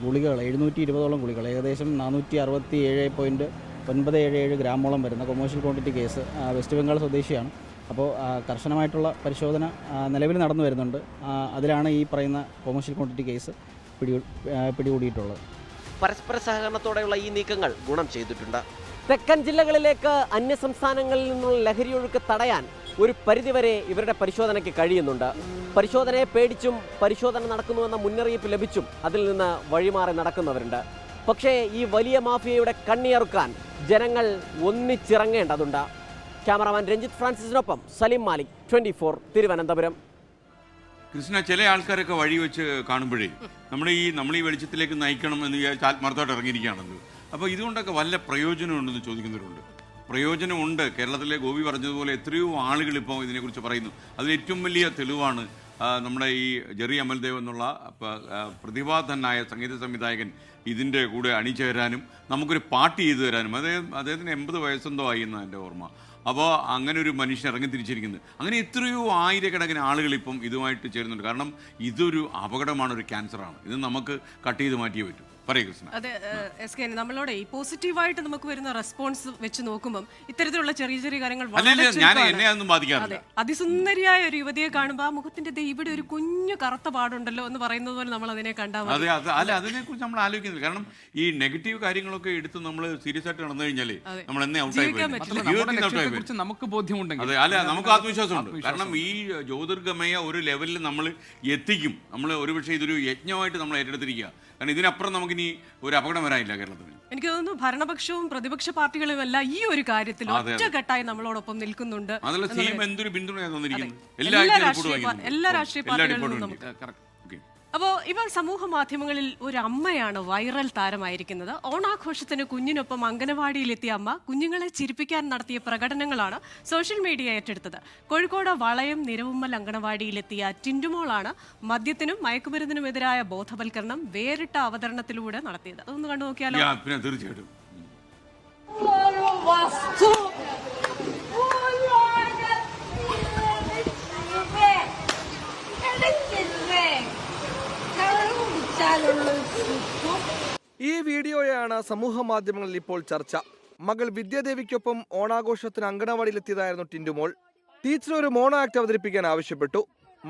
ഗുളികകൾ 720ഓളം ഗുളികൾ, ഏകദേശം 467.977 ഗ്രാമോളം വരുന്ന commercial quantity case west Bengal സ്വദേശിയാണ്. അപ്പോൾ കർശനമായിട്ടുള്ള പരിശോധന നിലവിൽ നടന്നു വരുന്നുണ്ട്. അതിലാണ് ഈ പറയുന്ന കൊമേഴ്ഷ്യൽ ക്വാണ്ടിറ്റി കേസ് പിടികൂടിയിട്ടുള്ളത്. പരസ്പര സഹകരണത്തോടെയുള്ള ഈ നീക്കങ്ങൾ ഗുണം ചെയ്തിട്ടുണ്ട്. തെക്കൻ ജില്ലകളിലേക്ക് അന്യസംസ്ഥാനങ്ങളിൽ നിന്നുള്ള ലഹരിയൊഴുക്ക് തടയാൻ ഒരു പരിധിവരെ ഇവരുടെ പരിശോധനയ്ക്ക് കഴിയുന്നുണ്ട്. പരിശോധനയെ പേടിച്ചും പരിശോധന നടക്കുന്നുവെന്ന മുന്നറിയിപ്പ് ലഭിച്ചും അതിൽ നിന്ന് വഴിമാറി നടക്കുന്നവരുണ്ട്. പക്ഷേ ഈ വലിയ മാഫിയയുടെ കണ്ണിയറുക്കാൻ ജനങ്ങൾ ഒന്നിച്ചിറങ്ങേണ്ടതുണ്ട്. ക്യാമറാമാൻ രഞ്ജിത്ത് ഫ്രാൻസിസിനൊപ്പം സലീം മാലിക്, 24 തിരുവനന്തപുരം. കൃഷ്ണ, ചില ആൾക്കാരൊക്കെ വഴി വെച്ച് കാണുമ്പോഴേ നമ്മൾ ഈ വെളിച്ചത്തിലേക്ക് നയിക്കണം എന്ന് വിചാരിച്ച് ആത്മാർത്ഥമായിട്ട് ഇറങ്ങിയിരിക്കുകയാണെന്ന്. അപ്പോൾ ഇതുകൊണ്ടൊക്കെ വല്ല പ്രയോജനമുണ്ടെന്ന് ചോദിക്കുന്നവരുണ്ട്. പ്രയോജനമുണ്ട്. കേരളത്തിലെ ഗോപി പറഞ്ഞതുപോലെ എത്രയോ ആളുകൾ ഇപ്പോൾ ഇതിനെക്കുറിച്ച് പറയുന്നു. അതിൽ ഏറ്റവും വലിയ തെളിവാണ് നമ്മുടെ ഈ ജെറി അമൽദേവ് എന്നുള്ള പ്രതിഭാധനായ സംഗീത സംവിധായകൻ ഇതിൻ്റെ കൂടെ അണിചേരാനും നമുക്കൊരു പാട്ട് ചെയ്തു തരാനും. അദ്ദേഹത്തിന് 80 വയസ്സെന്തോ ആയി എന്നാണ് എൻ്റെ ഓർമ്മ. അപ്പോൾ അങ്ങനെ ഒരു മനുഷ്യൻ ഇറങ്ങി തിരിച്ചിരിക്കുന്നത്. അങ്ങനെ എത്രയോ ആയിരക്കണക്കിന് ആളുകൾ ഇപ്പം ഇതുമായിട്ട് ചേരുന്നുണ്ട്. കാരണം ഇതൊരു അപകടമാണ്, ഒരു ക്യാൻസറാണ്. ഇത് നമുക്ക് കട്ട് ചെയ്ത് മാറ്റിയേ പറ്റൂ. അതെ SK, നമ്മളോട് ഈ പോസിറ്റീവായിട്ട് നമുക്ക് വരുന്ന റെസ്പോൺസ് വെച്ച് നോക്കുമ്പോൾ ഇത്തരത്തിലുള്ള ചെറിയ ചെറിയ കാര്യങ്ങൾ അതിസുന്ദരിയായ ഒരു യുവതിയെ കാണുമ്പോൾ ആ മുഖത്തിന്റെ ഇവിടെ ഒരു കുഞ്ഞു കറുത്ത പാടുണ്ടല്ലോ എന്ന് പറയുന്നത് പോലെ നമ്മൾ അതിനെ കണ്ടാൽ അതെ അല്ല, അതിനെക്കുറിച്ച് നമ്മൾ ആലോചിക്കുന്നില്ല. കാരണം ഈ നെഗറ്റീവ് കാര്യങ്ങളൊക്കെ എടുത്ത് നമ്മൾ സീരിയസ് ആയിട്ട് നടന്നു കഴിഞ്ഞാൽ നമ്മൾ എന്നെ ഔട്ടായി നമുക്ക് ബോധ്യമുണ്ടെങ്കിൽ അതെ, അല്ല, നമുക്ക് ആത്മവിശ്വാസമുണ്ട്. കാരണം ഈ ജ്യോതിർഗമയ ഒരു ലെവലിൽ നമ്മൾ എത്തിക്കും. നമ്മൾ ഒരുപക്ഷെ ഇതൊരു യജ്ഞമായിട്ട് നമ്മൾ ഏറ്റെടുത്തിരിക്കുക. കാരണം ഇതിനപ്പുറം നമുക്കിനി ഒരു അപകടം വരാനില്ല കേരളത്തിന്. എനിക്ക് തോന്നുന്നു ഭരണപക്ഷവും പ്രതിപക്ഷ പാർട്ടികളും എല്ലാം ഈ ഒരു കാര്യത്തിൽ ഒറ്റക്കെട്ടായി നമ്മളോടൊപ്പം നിൽക്കുന്നുണ്ട്. എന്തൊരു പിന്തുണയാണ് തന്നിരിക്കുന്നത് എല്ലാ രാഷ്ട്രീയ പാർട്ടികളിലും. അപ്പോൾ ഇവർ സമൂഹ മാധ്യമങ്ങളിൽ ഒരു അമ്മയാണ് വൈറൽ താരമായിരിക്കുന്നത്. ഓണാഘോഷത്തിന് കുഞ്ഞിനൊപ്പം അംഗനവാടിയിലെത്തിയ അമ്മ കുഞ്ഞുങ്ങളെ ചിരിപ്പിക്കാൻ നടത്തിയ പ്രകടനങ്ങളാണ് സോഷ്യൽ മീഡിയ ഏറ്റെടുത്തത്. കോഴിക്കോട് വളയം നിരവുമ്മൽ അംഗനവാടിയിലെത്തിയ ടിൻറ്റുമോളാണ് മദ്യത്തിനും മയക്കുമരുന്നിനുമെതിരായ ബോധവൽക്കരണം വേറിട്ട അവതരണത്തിലൂടെ നടത്തിയത്. അതൊന്ന് കണ്ടു നോക്കിയാലോ? തീർച്ചയായിട്ടും. ഈ വീഡിയോയാണ് സമൂഹ മാധ്യമങ്ങളിൽ ഇപ്പോൾ ചർച്ച. മകൾ വിദ്യാദേവിക്കൊപ്പം ഓണാഘോഷത്തിന് അങ്കണവാടിയിലെത്തിയതായിരുന്നു ടിൻറ്റുമോൾ. ടീച്ചർ ഒരു മോണോ ആക്ട് അവതരിപ്പിക്കാൻ ആവശ്യപ്പെട്ടു.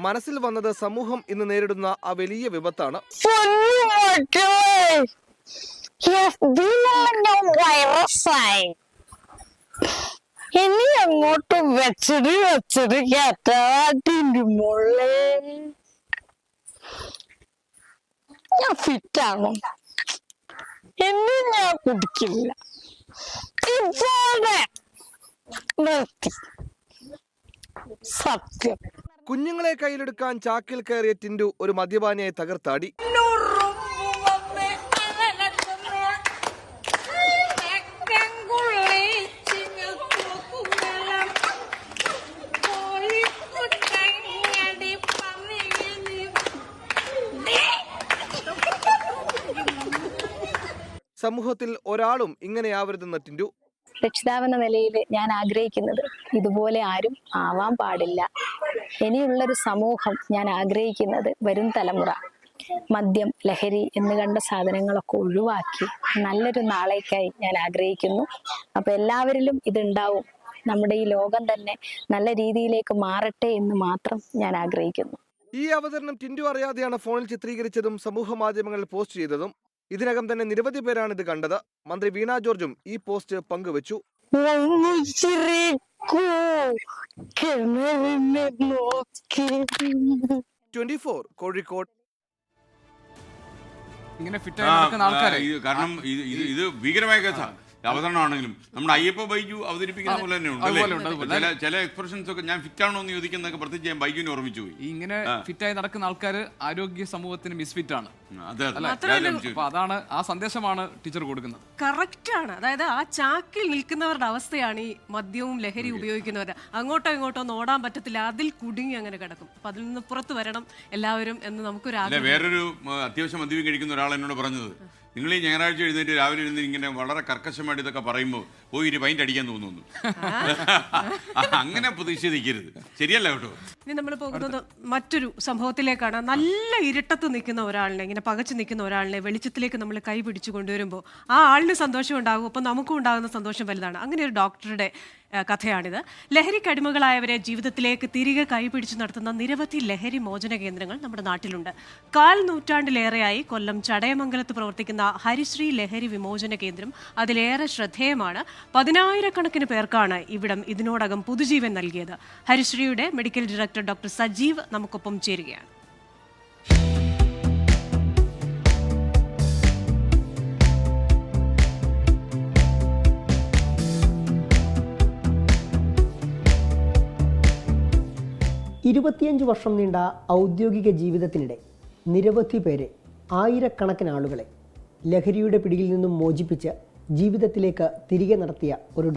മനസ്സിൽ വന്നത് സമൂഹം ഇന്ന് നേരിടുന്ന ആ വലിയ വിപത്താണ്. ഇനി അങ്ങോട്ട് വെച്ചത് ടിൻറ്റുമോളെ, ഞാൻ ഫിറ്റാണോ? എന്നെ ഞാൻ കുടിക്കില്ല. ഇതോടെ നിർത്തി. സത്യം. കുഞ്ഞുങ്ങളെ കയ്യിലെടുക്കാൻ ചാക്കിൽ കയറിയ ടിൻഡു ഒരു മദ്യപാനിയെ തകർത്താടി. സമൂഹത്തിൽ ഒരാളും ഇങ്ങനെയാവരുതെന്ന് ടിൻഡു. രക്ഷിതാവെന്ന നിലയിൽ ഞാൻ ആഗ്രഹിക്കുന്നത് ഇതുപോലെ ആരും ആവാൻ പാടില്ല. ഇനിയുള്ളൊരു സമൂഹം ഞാൻ ആഗ്രഹിക്കുന്നത് വരും തലമുറ മദ്യം, ലഹരി എന്ന് കണ്ട സാധനങ്ങളൊക്കെ ഒഴിവാക്കി നല്ലൊരു നാളേക്കായി ഞാൻ ആഗ്രഹിക്കുന്നു. അപ്പൊ എല്ലാവരിലും ഇതുണ്ടാവും. നമ്മുടെ ഈ ലോകം തന്നെ നല്ല രീതിയിലേക്ക് മാറട്ടെ എന്ന് മാത്രം ഞാൻ ആഗ്രഹിക്കുന്നു. ഈ അവതരണം ടിൻഡു അറിയാതെയാണ് ഫോണിൽ ചിത്രീകരിച്ചതും സമൂഹ മാധ്യമങ്ങളിൽ പോസ്റ്റ് ചെയ്തതും. ഇതിനകം തന്നെ നിരവധി പേരാണ് ഇത് കണ്ടത്. മന്ത്രി വീണ ജോർജും ഈ പോസ്റ്റ് പങ്കുവച്ചു. 24 കോഴിക്കോട്. ഇങ്ങനെ ഫിറ്റായി നടക്കുന്ന ആൾക്കാരെ കാരണം ഇത് ഭീകരമായ കേസാ. അവതരണമാണെങ്കിലും നമ്മുടെ അയ്യപ്പ ബൈജു അവതരിപ്പിക്കുന്ന പോലെ തന്നെ ഉണ്ട്. ചില എക്സ്പ്രഷൻസ് ഒക്കെ ഞാൻ ഫിറ്റ് ആണോ എന്ന് ചോദിക്കുന്നതൊക്കെ പ്രത്യേകിച്ച് ഞാൻ ബൈജുവിനെ ഓർമ്മിച്ചു പോയി. ഇങ്ങനെ ഫിറ്റായി നടക്കുന്ന ആൾക്കാർ ആരോഗ്യ സമൂഹത്തിന് മിസ്ഫിറ്റ് ആണ്. മാത്രമല്ല, അതാണ് ആ സന്ദേശമാണ് ടീച്ചർ കൊടുക്കുന്നത്. കറക്റ്റ് ആണ്. അതായത് ആ ചാക്കിൽ നിൽക്കുന്നവരുടെ അവസ്ഥയാണ് ഈ മദ്യവും ലഹരി ഉപയോഗിക്കുന്നവർ. അങ്ങോട്ടോ ഇങ്ങോട്ടോ ഒന്നും ഓടാൻ പറ്റത്തില്ല, അതിൽ കുടുങ്ങി അങ്ങനെ കിടക്കും. അപ്പൊ അതിൽ നിന്ന് പുറത്തു വരണം എല്ലാവരും എന്ന് നമുക്കൊരു വേറൊരു അത്യാവശ്യം മദ്യം കഴിക്കുന്ന ഒരാൾ എന്നോട് പറഞ്ഞത്, നിങ്ങൾ ഈ ഞായറാഴ്ച എഴുന്നേറ്റ് രാവിലെ എഴുന്നേറ്റ് ഇങ്ങനെ വളരെ കർക്കശമായിട്ട് ഇതൊക്കെ പറയുമ്പോൾ പോയി ഒരു പൈൻ്റ് അടിക്കാൻ തോന്നുന്നു. അങ്ങനെ പ്രതിഷേധിക്കരുത്, ശരിയല്ല കേട്ടോ. ഇനി നമ്മൾ പോകുന്നത് മറ്റൊരു സംഭവത്തിലേക്കാണ്. നല്ല ഇരുട്ടത്ത് നിൽക്കുന്ന ഒരാളിനെ, ഇങ്ങനെ പകച്ചു നിൽക്കുന്ന ഒരാളിനെ വെളിച്ചത്തിലേക്ക് നമ്മൾ കൈ പിടിച്ചു കൊണ്ടുവരുമ്പോൾ ആ ആളിന് സന്തോഷം ഉണ്ടാകും, അപ്പം നമുക്കും ഉണ്ടാകുന്ന സന്തോഷം വലുതാണ്. അങ്ങനെ ഒരു ഡോക്ടറുടെ കഥയാണിത്. ലഹരിക്കടിമകളായവരെ ജീവിതത്തിലേക്ക് തിരികെ കൈപിടിച്ച് നടത്തുന്ന നിരവധി ലഹരി മോചന കേന്ദ്രങ്ങൾ നമ്മുടെ നാട്ടിലുണ്ട്. 1/4 നൂറ്റാണ്ടിലേറെയായി കൊല്ലം ചടയമംഗലത്ത് പ്രവർത്തിക്കുന്ന ഹരിശ്രീ ലഹരി വിമോചന കേന്ദ്രം അതിലേറെ ശ്രദ്ധേയമാണ്. 10,000-കണക്കിന് പേർക്കാണ് ഇവിടം ഇതിനോടകം പുതുജീവൻ നൽകിയത്. ഹരിശ്രീയുടെ മെഡിക്കൽ ഡയറക്ടർ ഡോക്ടർ സജീവ് നമുക്കൊപ്പം ചേരുകയാണ്. ഇരുപത്തിയഞ്ച് വർഷം നീണ്ട ഔദ്യോഗിക ജീവിതത്തിനിടെ നിരവധി പേരെ, ആയിരക്കണക്കിന് ആളുകളെ ലഹരിയുടെ പിടിയിൽ നിന്നും മോചിപ്പിച്ച് ജീവിതത്തിലേക്ക് തിരികെ നടത്തിയ ഒരു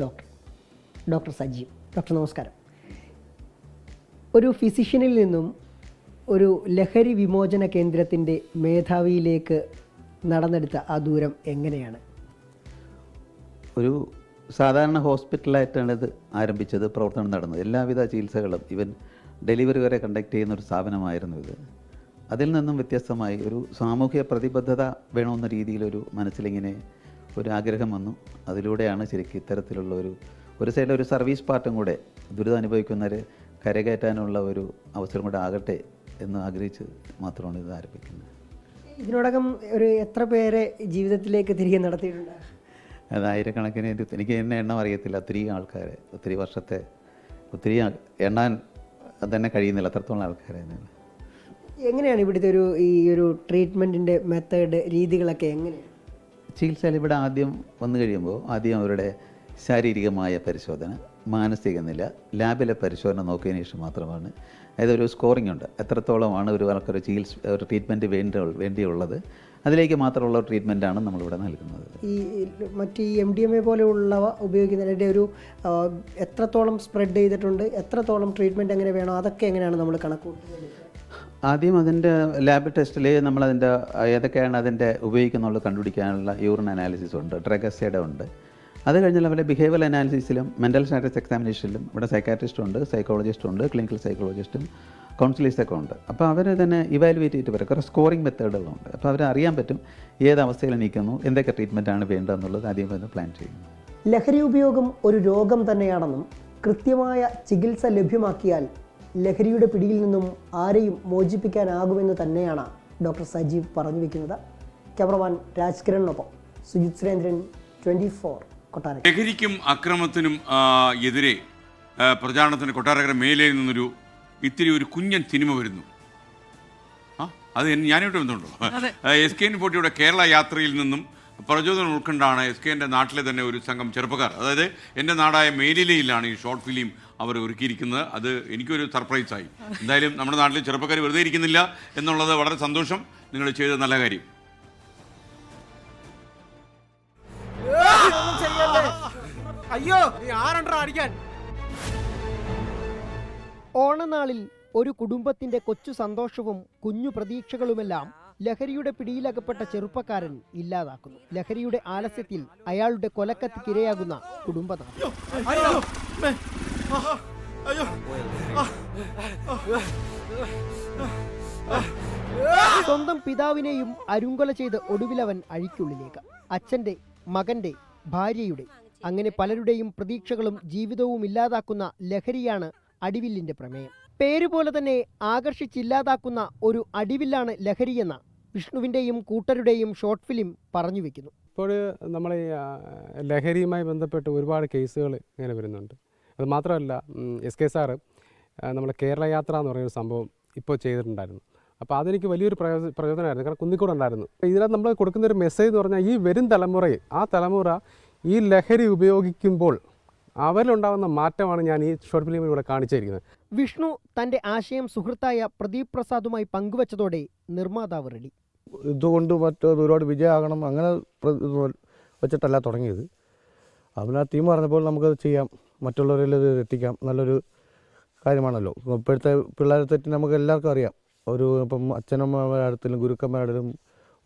ഡോക്ടർ സജീവ്. ഡോക്ടർ നമസ്കാരം. ഒരു ഫിസിഷ്യനിൽ നിന്നും ഒരു ലഹരി വിമോചന കേന്ദ്രത്തിൻ്റെ മേധാവിയിലേക്ക് നടന്നെടുത്ത ആ ദൂരം എങ്ങനെയാണ്? ഒരു സാധാരണ ഹോസ്പിറ്റലായിട്ടാണ് ഇത് ആരംഭിച്ചത്, പ്രവർത്തനം നടന്നത്. എല്ലാവിധ ചികിത്സകളും ഈവൻ ഡെലിവറി വരെ കണ്ടക്ട് ചെയ്യുന്ന ഒരു സ്ഥാപനമായിരുന്നു ഇത്. അതിൽ നിന്നും വ്യത്യസ്തമായി ഒരു സാമൂഹ്യ പ്രതിബദ്ധത വേണമെന്ന രീതിയിലൊരു മനസ്സിലിങ്ങനെ ഒരു ആഗ്രഹം വന്നു. അതിലൂടെയാണ് ശരിക്കും ഇത്തരത്തിലുള്ള ഒരു സൈഡിൽ ഒരു സർവീസ് പാർട്ടും കൂടെ ദുരിതം അനുഭവിക്കുന്നവരെ കരകയറ്റാനുള്ള ഒരു അവസരം കൂടെ ആകട്ടെ എന്ന് ആഗ്രഹിച്ച് മാത്രമാണ് ഇത് ആരംഭിക്കുന്നത്. ഇതിനോടകം ഒരു എത്ര പേരെ ജീവിതത്തിലേക്ക് തിരികെ നടത്തിയിട്ടുണ്ട്? അത് ആയിരക്കണക്കിന്, എനിക്ക് എന്നെ എണ്ണം അറിയത്തില്ല. ഒത്തിരി ആൾക്കാരെ, ഒത്തിരി വർഷത്തെ, ഒത്തിരി എണ്ണാൻ തന്നെ കഴിയുന്നില്ല, അത്രത്തോളം ആൾക്കാരെ. എങ്ങനെയാണ് ഇവിടുത്തെ ഈ ഒരു ട്രീറ്റ്മെൻറ്റിൻ്റെ മെത്തേഡ്, രീതികളൊക്കെ എങ്ങനെയാണ്? ചികിത്സയിൽ ഇവിടെ ആദ്യം വന്നു കഴിയുമ്പോൾ ആദ്യം അവരുടെ ശാരീരികമായ പരിശോധന, മാനസിക നില, ലാബിലെ പരിശോധന നോക്കിയതിന് ശേഷം മാത്രമാണ്, അതായത് ഒരു സ്കോറിംഗ് ഉണ്ട്, എത്രത്തോളമാണ് ആൾക്കൊരു ഒരു ട്രീറ്റ്മെൻറ്റ് വേണ്ടിയുള്ളത്, അതിലേക്ക് മാത്രമുള്ള ട്രീറ്റ്മെൻറ്റാണ് നമ്മളിവിടെ നൽകുന്നത്. ഈ മറ്റ് ഈ MDMA പോലെയുള്ളവ ഉപയോഗിക്കുന്നതിൻ്റെ ഒരു എത്രത്തോളം സ്പ്രെഡ് ചെയ്തിട്ടുണ്ട്, എത്രത്തോളം ട്രീറ്റ്മെൻറ്റ് എങ്ങനെ വേണോ, അതൊക്കെ എങ്ങനെയാണ് നമ്മൾ കണക്കൂട്ടുന്നത്? ആദ്യം അതിൻ്റെ ലാബ് ടെസ്റ്റിൽ നമ്മളതിൻ്റെ ഏതൊക്കെയാണ് അതിൻ്റെ ഉപയോഗിക്കുന്നുള്ളത് കണ്ടുപിടിക്കാനുള്ള യൂറിൻ അനാലിസിസ് ഉണ്ട്, ഡ്രഗ് അസൈഡ് ഉണ്ട്. അത് കഴിഞ്ഞാൽ അവരുടെ ബിഹേവിയർ അനാലിസിസിലും മെൻ്റൽ സ്റ്റാറ്റസ് എക്സാമിനേഷനിലും ഇവിടെ സൈക്കാട്രിസ്റ്റ് ഉണ്ട്, സൈക്കോളജിസ്റ്റ് ഉണ്ട്, ക്ലിനിക്കൽ സൈക്കോളജിസ്റ്റും കൗൺസിലേഴ്സൊക്കെ ഉണ്ട്. അപ്പോൾ അവർ തന്നെ ഇവാലുവേറ്റ് ചെയ്തിട്ട് വരും. കുറേ സ്കോറിംഗ് മെത്തേഡുകളുണ്ട്. അപ്പോൾ അവർ അറിയാൻ പറ്റും ഏത് അവസ്ഥയിൽ നിൽക്കുന്നു, എന്തൊക്കെ ട്രീറ്റ്മെൻറ്റാണ് വേണ്ടതെന്നുള്ളത് ആദ്യം തന്നെ പ്ലാൻ ചെയ്യുന്നു. ലഹരി ഉപയോഗം ഒരു രോഗം തന്നെയാണെന്നും കൃത്യമായ ചികിത്സ ലഭ്യമാക്കിയാൽ ലഹരിയുടെ പിടിയിൽ നിന്നും ആരെയും മോചിപ്പിക്കാനാകുമെന്ന് തന്നെയാണ് ഡോക്ടർ സജീവ് പറഞ്ഞു വയ്ക്കുന്നത്. ക്യാമറമാൻ രാജ്കിരണിനൊപ്പം സുജിത് സുരേന്ദ്രൻ, 24 കൊട്ടാരക്കര. ലഹരിക്കും അക്രമത്തിനും എതിരെ പ്രചാരണത്തിന് കൊട്ടാരക്കര മേലയിൽ നിന്നൊരു ഇത്തിരി ഒരു കുഞ്ഞൻ സിനിമ വരുന്നു. അത് ഞാനിവിടെ ബന്ധമുണ്ടോ? SKN40യുടെ കേരള യാത്രയിൽ നിന്നും പ്രചോദനം ഉൾക്കൊണ്ടാണ് SKൻ്റെ നാട്ടിലെ തന്നെ ഒരു സംഘം ചെറുപ്പക്കാർ, അതായത് എൻ്റെ നാടായ മേലിലയിലാണ് ഈ ഷോർട്ട് ഫിലിം അവർ ഒരുക്കിയിരിക്കുന്നത്. അത് എനിക്കൊരു സർപ്രൈസായി. എന്തായാലും നമ്മുടെ നാട്ടിൽ ചെറുപ്പക്കാർ വെറുതെ ഇരിക്കുന്നില്ല എന്നുള്ളത് വളരെ സന്തോഷം. നിങ്ങൾ ചെയ്ത നല്ല കാര്യം. അയ്യോ അടിക്കാൻ. ഓണനാളിൽ ഒരു കുടുംബത്തിന്റെ കൊച്ചു സന്തോഷവും കുഞ്ഞു പ്രതീക്ഷകളുമെല്ലാം ലഹരിയുടെ പിടിയിലകപ്പെട്ട ചെറുപ്പക്കാരൻ ഇല്ലാതാക്കുന്നു. ലഹരിയുടെ ആലസ്യത്തിൽ അയാളുടെ കൊലക്കത്തിക്കിരയാകുന്ന കുടുംബനാഥൻ. സ്വന്തം പിതാവിനെയും അരുങ്കൊല ചെയ്ത് ഒടുവിലവൻ അഴിക്കുള്ളിലേക്ക്. അച്ഛന്റെ, മകന്റെ, ഭാര്യയുടെ, അങ്ങനെ പലരുടെയും പ്രതീക്ഷകളും ജീവിതവും ഇല്ലാതാക്കുന്ന ലഹരിയാണ് അടിവില്ലിന്റെ പ്രമേയം. പേരുപോലെ തന്നെ ആകർഷിച്ചില്ലാതാക്കുന്ന ഒരു അടിവില്ലാണ് ലഹരിയെന്ന വിഷ്ണുവിന്റെയും കൂട്ടരുടെയും ഷോർട്ട് ഫിലിം പറഞ്ഞു വെക്കുന്നു. ഇപ്പോൾ നമ്മൾ ലഹരിയുമായി ബന്ധപ്പെട്ട് ഒരുപാട് കേസുകൾ ഇങ്ങനെ വരുന്നുണ്ട്. അത് മാത്രമല്ല, SK സാറ് നമ്മൾ കേരള യാത്ര എന്ന് പറയുന്ന സംഭവം ഇപ്പോൾ ചെയ്തിട്ടുണ്ടായിരുന്നു. അപ്പോൾ അതെനിക്ക് വലിയൊരു പ്രയോജനമായിരുന്നു. കാരണം കുന്നിക്കൂടെ ഉണ്ടായിരുന്നു. ഇതിനകത്ത് നമ്മൾ കൊടുക്കുന്നൊരു മെസ്സേജ് എന്ന് പറഞ്ഞാൽ ഈ വരും തലമുറയെ, ആ തലമുറ ഈ ലഹരി ഉപയോഗിക്കുമ്പോൾ അവരിലുണ്ടാകുന്ന മാറ്റമാണ് ഞാൻ ഈ ഷോർട്ട് ഫിലിമിലൂടെ കാണിച്ചിരിക്കുന്നത്. വിഷ്ണു തന്റെ ആശയം സുഹൃത്തായ പ്രദീപ് പ്രസാദുമായി പങ്കുവച്ചതോടെ നിർമ്മാതാവ് റെഡി. ഇതുകൊണ്ട് ഒരുപാട് വിജയമാകണം അങ്ങനെ വെച്ചിട്ടല്ല തുടങ്ങിയത്. അവനാ ടീം പറഞ്ഞപ്പോൾ നമുക്കത് ചെയ്യാം, മറ്റുള്ളവരിൽ ഇത് എത്തിക്കാം, നല്ലൊരു കാര്യമാണല്ലോ. ഇപ്പോഴത്തെ പിള്ളേരെ തെറ്റി നമുക്ക് എല്ലാവർക്കും അറിയാം. ഇപ്പം അച്ഛനമ്മമാരുടെ അടുത്തും ഗുരുക്കന്മാരുടെ അടുത്തും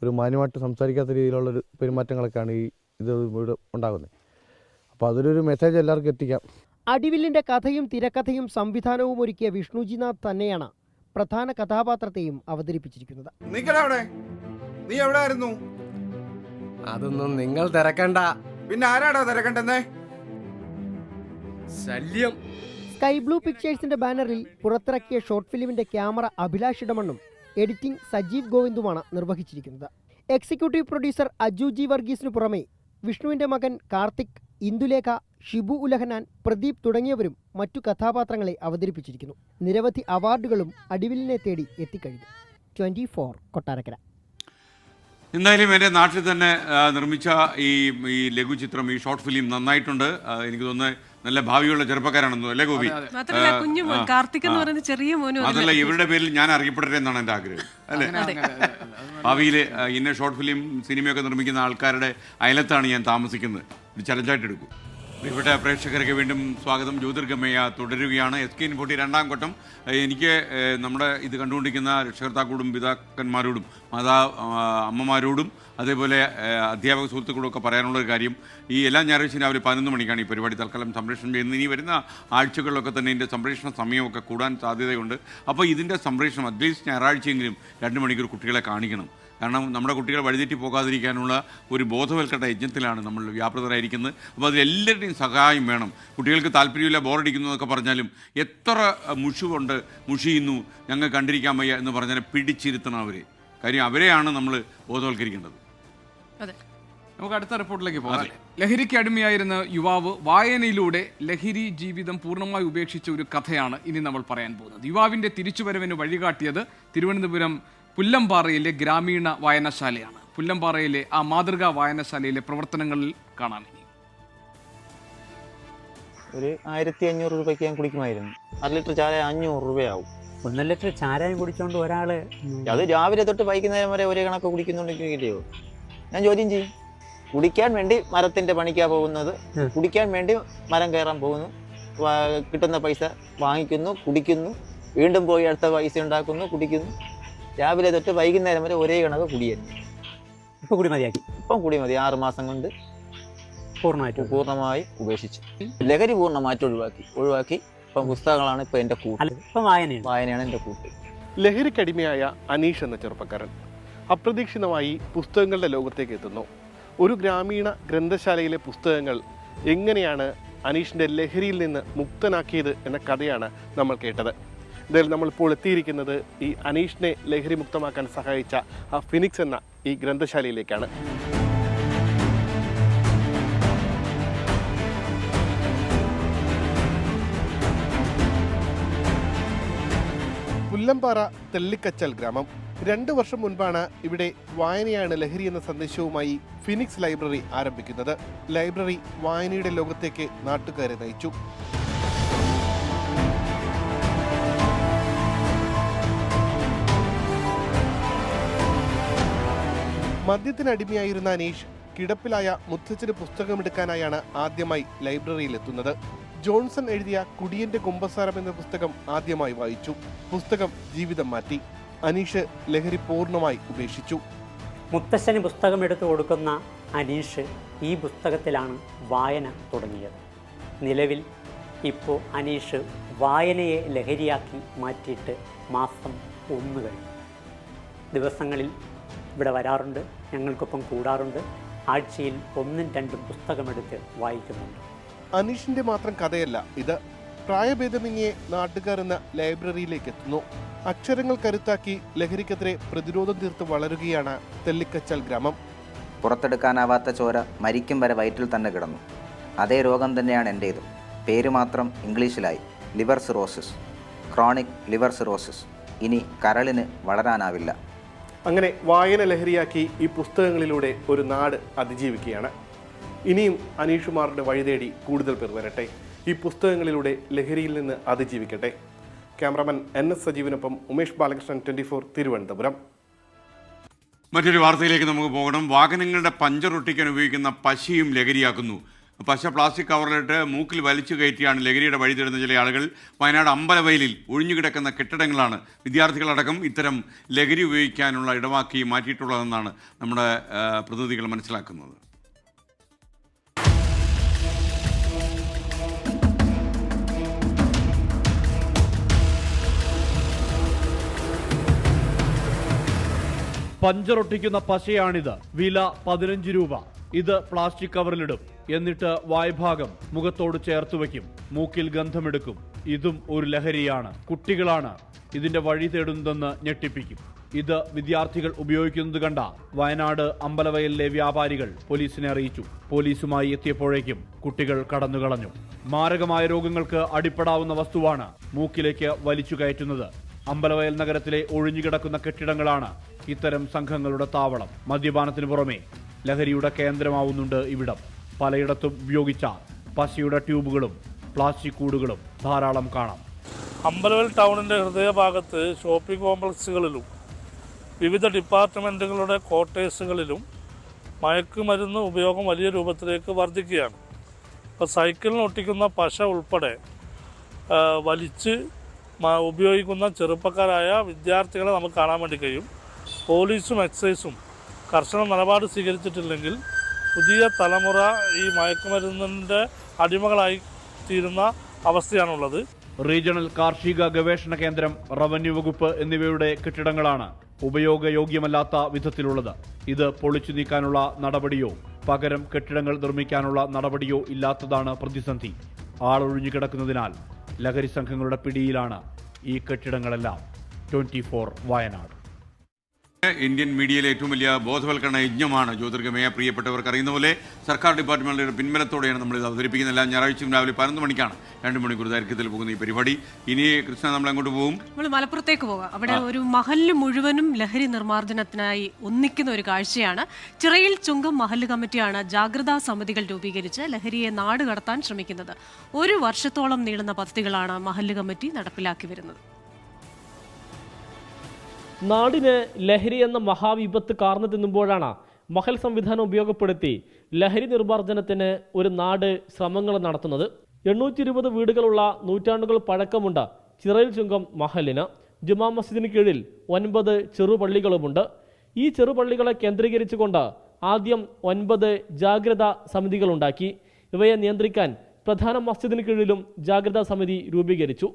ഒരു മാന്യമായിട്ട് സംസാരിക്കാത്ത രീതിയിലുള്ളൊരു പെരുമാറ്റങ്ങളൊക്കെയാണ് ഇത് ഇവിടെ ഉണ്ടാകുന്നത്. അപ്പോൾ അതൊരു മെസ്സേജ് എല്ലാവർക്കും എത്തിക്കാം. അടിവില്ലിന്റെ കഥയും തിരക്കഥയും സംവിധാനവും ഒരുക്കിയ വിഷ്ണുജിനാഥ് തന്നെയാണ് പ്രധാന കഥാപാത്രത്തെയും അവതരിപ്പിച്ചിരിക്കുന്നത്. നീ എവിടെ ആയിരുന്നു? അതൊന്നും നിങ്ങൾ തിരക്കണ്ട. പിന്നെ ആരാടാ തിരക്കണ്ടെന്നേ? ശല്യം. സ്കൈ ബ്ലൂ പിക്ചേഴ്സിന്റെ ബാനറിൽ പുറത്തിറക്കിയ ഷോർട്ട് ഫിലിമിന്റെ ക്യാമറ അഭിലാഷ് ഇടമണ്ണും എഡിറ്റിംഗ് സജീവ് ഗോവിന്ദുമാണ് നിർവഹിച്ചിരിക്കുന്നത്. എക്സിക്യൂട്ടീവ് പ്രൊഡ്യൂസർ അജു ജി വർഗീസിനു പുറമെ വിഷ്ണുവിന്റെ മകൻ കാർത്തിക്, ഇന്ദുലേഖ, ഷിബു ഉലഹനാൻ, പ്രദീപ് തുടങ്ങിയവരും മറ്റു കഥാപാത്രങ്ങളെ അവതരിപ്പിച്ചിരിക്കുന്നു. നിരവധി അവാർഡുകളും അടിവിലിനെ തേടി എത്തിക്കഴിഞ്ഞു. 24 കൊട്ടാരക്കര. എന്തായാലും എൻ്റെ നാട്ടിൽ തന്നെ നിർമ്മിച്ച ഈ ലഘുചിത്രം, ഈ ഷോർട്ട് ഫിലിം നന്നായിട്ടുണ്ട്. എനിക്ക് തോന്നുന്നത് നല്ല ഭാവിയുള്ള ചെറുപ്പക്കാരാണെന്നോ അല്ലേ ഗോപി? അതല്ല, ഇവരുടെ പേരിൽ ഞാൻ അറിയപ്പെടട്ടെ എന്നാണ് എൻ്റെ ആഗ്രഹം, അല്ലേ? ഭാവിയിൽ ഇന്ന ഷോർട്ട് ഫിലിം സിനിമയൊക്കെ നിർമ്മിക്കുന്ന ആൾക്കാരുടെ അയലത്താണ് ഞാൻ താമസിക്കുന്നത്. ഒരു ചലഞ്ചായിട്ട് എടുക്കും. പ്രിയപ്പെട്ട പ്രേക്ഷകർക്ക് വീണ്ടും സ്വാഗതം. ജ്യോതിർഗമയ തുടരുകയാണ്. SK-40 രണ്ടാം ഘട്ടം. എനിക്ക് നമ്മുടെ ഇത് കണ്ടുകൊണ്ടിരിക്കുന്ന രക്ഷകർത്താക്കളോടും പിതാക്കന്മാരോടും അമ്മമാരോടും അതേപോലെ അധ്യാപക സുഹൃത്തുക്കളൊക്കെ പറയാനുള്ളൊരു കാര്യം, ഈ എല്ലാ ഞായറാഴ്ചയും രാവിലെ 11 മണിക്കാണ് ഈ പരിപാടി തൽക്കാലം സംപ്രേഷണം ചെയ്യുന്നത്. ഇനി വരുന്ന ആഴ്ചകളിലൊക്കെ തന്നെ ഇതിൻ്റെ സംപ്രേഷണ സമയമൊക്കെ കൂടാൻ സാധ്യതയുണ്ട്. അപ്പോൾ ഇതിൻ്റെ സംപ്രേഷണം അറ്റ്ലീസ്റ്റ് ഞായറാഴ്ചയെങ്കിലും 2 മണിക്കൂർ കുട്ടികളെ കാണിക്കണം. കാരണം നമ്മുടെ കുട്ടികൾ വഴിതെറ്റി പോകാതിരിക്കാനുള്ള ഒരു ബോധവൽക്കരണ യജ്ഞത്തിലാണ് നമ്മൾ വ്യാപൃതരായിരിക്കുന്നത്. അപ്പോൾ അതിലെല്ലാവരുടെയും സഹായം വേണം. കുട്ടികൾക്ക് താല്പര്യമില്ല, ബോറടിക്കുന്നു എന്നൊക്കെ പറഞ്ഞാലും എത്ര മുഷിവുണ്ട്, മുഷിയുന്നു, ഞങ്ങൾ കണ്ടിരിക്കാൻ വയ്യ എന്ന് പറഞ്ഞാൽ പിടിച്ചിരുത്തണം അവരെ. കാര്യം അവരെയാണ് നമ്മൾ ബോധവൽക്കരിക്കേണ്ടത്. നമുക്ക് അടുത്ത റിപ്പോർട്ടിലേക്ക് പോകാം. ലഹരിക്ക് അടിമയായിരുന്ന യുവാവ് വായനയിലൂടെ ലഹരി ജീവിതം പൂർണ്ണമായി ഉപേക്ഷിച്ച ഒരു കഥയാണ് ഇനി നമ്മൾ പറയാൻ പോകുന്നത്. യുവാവിന്റെ തിരിച്ചുവരവിന് വഴികാട്ടിയത് തിരുവനന്തപുരം പുല്ലമ്പാറയിലെ ഗ്രാമീണ വായനശാലയാണ്. പുല്ലമ്പാറയിലെ ആ മാതൃകാ വായനശാലയിലെ പ്രവർത്തനങ്ങളിൽ കാണാം. ഇനി ഒരു 1500 രൂപയ്ക്ക് ഞാൻ കുടിക്കുമായിരുന്നു. 1 ലിറ്റർ ചാരായം 500 രൂപയാവും. 1 ലിറ്റർ ചാരായം കുടിച്ചോണ്ട് ഒരാള് അത് രാവിലെ തൊട്ട് വൈകുന്നേരം വരെ ഒരേ കണക്ക് കുടിക്കുന്നുണ്ടെങ്കിൽ കിട്ടിയോ? ഞാൻ ചോദ്യം ചെയ്യും. കുടിക്കാൻ വേണ്ടി മരത്തിന്റെ പണിക്കാ പോകുന്നത്, കുടിക്കാൻ വേണ്ടി മരം കയറാൻ പോകുന്നു, കിട്ടുന്ന പൈസ വാങ്ങിക്കുന്നു, കുടിക്കുന്നു, വീണ്ടും പോയി അടുത്ത പൈസ ഉണ്ടാക്കുന്നു, കുടിക്കുന്നു. രാവിലെ തൊട്ട് വൈകുന്നേരം വരെ ഒരേ കണക്ക് കുടിയായിരുന്നു. ഇപ്പം കുടി മതിയാക്കി. ഇപ്പം കുടി മതി. 6 മാസം കൊണ്ട് പൂർണ്ണമായി ഉപേക്ഷിച്ചു. ലഹരി പൂർണ്ണമായിട്ട് ഒഴിവാക്കി ഇപ്പം പുസ്തകങ്ങളാണ് ഇപ്പം എൻ്റെ കൂട്ട്. വായനയാണ് എൻ്റെ കൂട്ട്. ലഹരിക്കടിമയായ അനീഷ് എന്ന ചെറുപ്പക്കാരൻ അപ്രതീക്ഷിതമായി പുസ്തകങ്ങളുടെ ലോകത്തേക്ക് എത്തുന്നു. ഒരു ഗ്രാമീണ ഗ്രന്ഥശാലയിലെ പുസ്തകങ്ങൾ എങ്ങനെയാണ് അനീഷിൻ്റെ ലഹരിയിൽ നിന്ന് മുക്തനാക്കിയത് എന്ന കഥയാണ് നമ്മൾ കേട്ടത്. ഇതിൽ നമ്മളിപ്പോൾ എത്തിയിരിക്കുന്നത് ഈ അനീഷിനെ ലഹരി മുക്തമാക്കാൻ സഹായിച്ച ആ ഫിനിക്സ് എന്ന ഈ ഗ്രന്ഥശാലയിലേക്കാണ്. പുല്ലമ്പാറ തെള്ളിക്കച്ചൽ ഗ്രാമം 2 വർഷം മുൻപാണ് ഇവിടെ വായനയാണ് ലഹരി എന്ന സന്ദേശവുമായി ഫിനിക്സ് ലൈബ്രറി ആരംഭിക്കുന്നത്. ലൈബ്രറി വായനയുടെ ലോകത്തേക്ക് നാട്ടുകാരെ നയിച്ചു. മദ്യത്തിനടിമയായിരുന്ന അനീഷ് കിടപ്പിലായ മുത്തച്ഛന് പുസ്തകമെടുക്കാനായാണ് ആദ്യമായി ലൈബ്രറിയിലെത്തുന്നത്. ജോൺസൺ എഴുതിയ കുടിയന്റെ കുമ്പസാരം എന്ന പുസ്തകം ആദ്യമായി വായിച്ചു. പുസ്തകം ജീവിതം മാറ്റി. അനീഷ് ലഹരി പൂർണ്ണമായി ഉപേക്ഷിച്ചു. മുത്തശ്ശന് പുസ്തകം എടുത്തു കൊടുക്കുന്ന അനീഷ് ഈ പുസ്തകത്തിലാണ് വായന തുടങ്ങിയത്. നിലവിൽ ഇപ്പോൾ അനീഷ് വായനയെ ലഹരിയാക്കി മാറ്റിയിട്ട് മാസം 1 കഴിഞ്ഞു. ദിവസങ്ങളിൽ ഇവിടെ വരാറുണ്ട്, ഞങ്ങൾക്കൊപ്പം കൂടാറുണ്ട്. ആഴ്ചയിൽ 1-2 പുസ്തകമെടുത്ത് വായിക്കുന്നുണ്ട്. അനീഷിന്റെ മാത്രം കഥയല്ല ഇത്. പ്രായഭേദമന്യേ നാട്ടുകാർ എന്ന ലൈബ്രറിയിലേക്ക് എത്തുന്നു. അക്ഷരങ്ങൾ കരുത്താക്കി ലഹരിക്കെതിരെ പ്രതിരോധം തീർത്ത് വളരുകയാണ് തെല്ലിക്കച്ചാൽ ഗ്രാമം. പുറത്തെടുക്കാനാവാത്ത ചോര മരിക്കും വരെ വയറ്റിൽ തന്നെ കിടന്നു. അതേ രോഗം തന്നെയാണ് എൻ്റേതും. പേര് മാത്രം ഇംഗ്ലീഷിലായി. Liver cirrhosis, chronic liver cirrhosis. ഇനി കരളിന് വളരാനാവില്ല. അങ്ങനെ വായന ലഹരിയാക്കി ഈ പുസ്തകങ്ങളിലൂടെ ഒരു നാട് അതിജീവിക്കുകയാണ്. ഇനിയും അനീഷുമാരുടെ വഴി തേടി കൂടുതൽ പേർ വരട്ടെ. ഈ പുസ്തകങ്ങളിലൂടെ ലഹരിയിൽ നിന്ന് അതിജീവിക്കട്ടെ. ക്യാമറാമാൻ NS സജീവിനൊപ്പം ഉമേഷ് ബാലകൃഷ്ണൻ, 24 തിരുവനന്തപുരം. മറ്റൊരു വാർത്തയിലേക്ക് നമുക്ക് പോകണം. വാഹനങ്ങളുടെ പഞ്ചർ ഒട്ടിക്കാൻ ഉപയോഗിക്കുന്ന പശയും ലഹരിയാക്കുന്നു. പശ പ്ലാസ്റ്റിക് കവറിലിട്ട് മൂക്കിൽ വലിച്ചു കയറ്റിയാണ് ലഹരിയുടെ വഴി തേടുന്ന ചില ആളുകൾ. വയനാട് അമ്പലവയലിൽ ഒഴിഞ്ഞുകിടക്കുന്ന കെട്ടിടങ്ങളാണ് വിദ്യാർത്ഥികളടക്കം ഇത്തരം ലഹരി ഉപയോഗിക്കാനുള്ള ഇടമാക്കി മാറ്റിയിട്ടുള്ളതെന്നാണ് നമ്മുടെ പ്രതിനിധികൾ മനസ്സിലാക്കുന്നത്. പഞ്ചറൊട്ടിക്കുന്ന പശയാണിത്. വില 15 രൂപ. ഇത് പ്ലാസ്റ്റിക് കവറിലിടും. എന്നിട്ട് വായ്ഭാഗം മുഖത്തോട് ചേർത്ത് വയ്ക്കും. മൂക്കിൽ ഗന്ധമെടുക്കും. ഇതും ഒരു ലഹരിയാണ്. കുട്ടികളാണ് ഇതിന്റെ വഴി തേടുന്നതെന്ന് ഞെട്ടിപ്പിക്കും. ഇത് വിദ്യാർത്ഥികൾ ഉപയോഗിക്കുന്നത് കണ്ട വയനാട് അമ്പലവയലിലെ വ്യാപാരികൾ പോലീസിനെ അറിയിച്ചു. പോലീസുമായി എത്തിയപ്പോഴേക്കും കുട്ടികൾ കടന്നുകളഞ്ഞു. മാരകമായ രോഗങ്ങൾക്ക് അടിപ്പെടാവുന്ന വസ്തുവാണ് മൂക്കിലേക്ക് വലിച്ചു കയറ്റുന്നത്. അമ്പലവയൽ നഗരത്തിലെ ഒഴിഞ്ഞുകിടക്കുന്ന കെട്ടിടങ്ങളാണ് ഇത്തരം സംഘങ്ങളുടെ താവളം. മദ്യപാനത്തിന് പുറമെ ലഹരിയുടെ കേന്ദ്രമാവുന്നുണ്ട് ഇവിടം. പലയിടത്തും ഉപയോഗിച്ച പശയുടെ ട്യൂബുകളും പ്ലാസ്റ്റിക് കൂടുകളും ധാരാളം കാണാം. അമ്പലവയൽ ടൗണിൻ്റെ ഹൃദയഭാഗത്ത് ഷോപ്പിംഗ് കോംപ്ലക്സുകളിലും വിവിധ ഡിപ്പാർട്ട്മെൻറ്റുകളുടെ ക്വാർട്ടേഴ്സുകളിലും മയക്കുമരുന്ന് ഉപയോഗം വലിയ രൂപത്തിലേക്ക് വർദ്ധിക്കുകയാണ്. ഇപ്പോൾ സൈക്കിളിന് ഒട്ടിക്കുന്ന പശ ഉൾപ്പെടെ വലിച്ച് ഉപയോഗിക്കുന്ന ചെറുപ്പക്കാരായ വിദ്യാർത്ഥികളെ നമുക്ക് കാണാൻ വേണ്ടി കഴിയും. പോലീസും എക്സൈസും കർശന നിലപാട് സ്വീകരിച്ചിട്ടില്ലെങ്കിൽ പുതിയ തലമുറ ഈ മയക്കുമരുന്നിൻ്റെ അടിമകളായി തീരുന്ന അവസ്ഥയാണുള്ളത്. റീജിയണൽ കാർഷിക ഗവേഷണ കേന്ദ്രം, റവന്യൂ വകുപ്പ് എന്നിവയുടെ കെട്ടിടങ്ങളാണ് ഉപയോഗയോഗ്യമല്ലാത്ത വിധത്തിലുള്ളത്. ഇത് പൊളിച്ചു നീക്കാനുള്ള നടപടിയോ പകരം കെട്ടിടങ്ങൾ നിർമ്മിക്കാനുള്ള നടപടിയോ ഇല്ലാത്തതാണ് പ്രതിസന്ധി. ആളൊഴിഞ്ഞു കിടക്കുന്നതിനാൽ ലഹരി സംഘങ്ങളുടെ പിടിയിലാണ് ഈ കെട്ടിടങ്ങളെല്ലാം. 24 വയനാട്. ഇന്ത്യൻ മീഡിയയിലെ ഏറ്റവും വലിയ ബോധവൽക്കരണ യജ്ഞമാണ് ജ്യോതിർഗമയ. പ്രിയപ്പെട്ടവർക്ക് അറിയുന്ന പോലെ സർക്കാർ ഡിപ്പാർട്ട്മെന്റുകളുടെ പിൻബലത്തോടെയാണ് നമ്മൾ ഇത് അവതരിപ്പിക്കുന്നത്. എല്ലാം ഞായറാഴ്ചയും രാവിലെ 11 മണിക്കാണ് 2 മണിക്കൂർ ദൈർഘ്യത്തിൽ പോകുന്ന ഈ പരിപാടി. ഇനി കൃഷ്ണ, നമ്മൾ അങ്ങോട്ട് പോകും. നമ്മൾ മലപ്പുറത്തേക്ക് പോകാം. അവിടെ ഒരു മഹല്ല് മുഴുവനും ലഹരി നിർമ്മാർജ്ജനത്തിനായി ഒന്നിക്കുന്ന ഒരു കാഴ്ചയാണ്. ചിറയിൽ ചുങ്കം മഹല്ല് കമ്മിറ്റിയാണ് ജാഗ്രതാ സമിതികൾ രൂപീകരിച്ച് ലഹരിയെ നാട് കടത്താൻ ശ്രമിക്കുന്നത്. 1 വർഷത്തോളം നീളുന്ന പദ്ധതികളാണ് മഹല്ല് കമ്മിറ്റി നടപ്പിലാക്കി വരുന്നത്. നാടിന് ലഹരി എന്ന മഹാവിപത്ത് കാർന്നു തിന്നുമ്പോഴാണ് മഹൽ സംവിധാനം ഉപയോഗപ്പെടുത്തി ലഹരി നിർമ്മാർജ്ജനത്തിന് ഒരു നാട് ശ്രമങ്ങൾ നടത്തുന്നത്. 820 വീടുകളുള്ള നൂറ്റാണ്ടുകൾ പഴക്കമുണ്ട് ചിറയിൽ ചുങ്കം മഹലിന്. ജുമാ മസ്ജിദിന് കീഴിൽ 9 ചെറുപള്ളികളുമുണ്ട്. ഈ ചെറുപള്ളികളെ കേന്ദ്രീകരിച്ചുകൊണ്ട് ആദ്യം 9 ജാഗ്രതാ സമിതികളുണ്ടാക്കി. ഇവയെ നിയന്ത്രിക്കാൻ പ്രധാന മസ്ജിദിന് കീഴിലും ജാഗ്രതാ സമിതി രൂപീകരിച്ചു.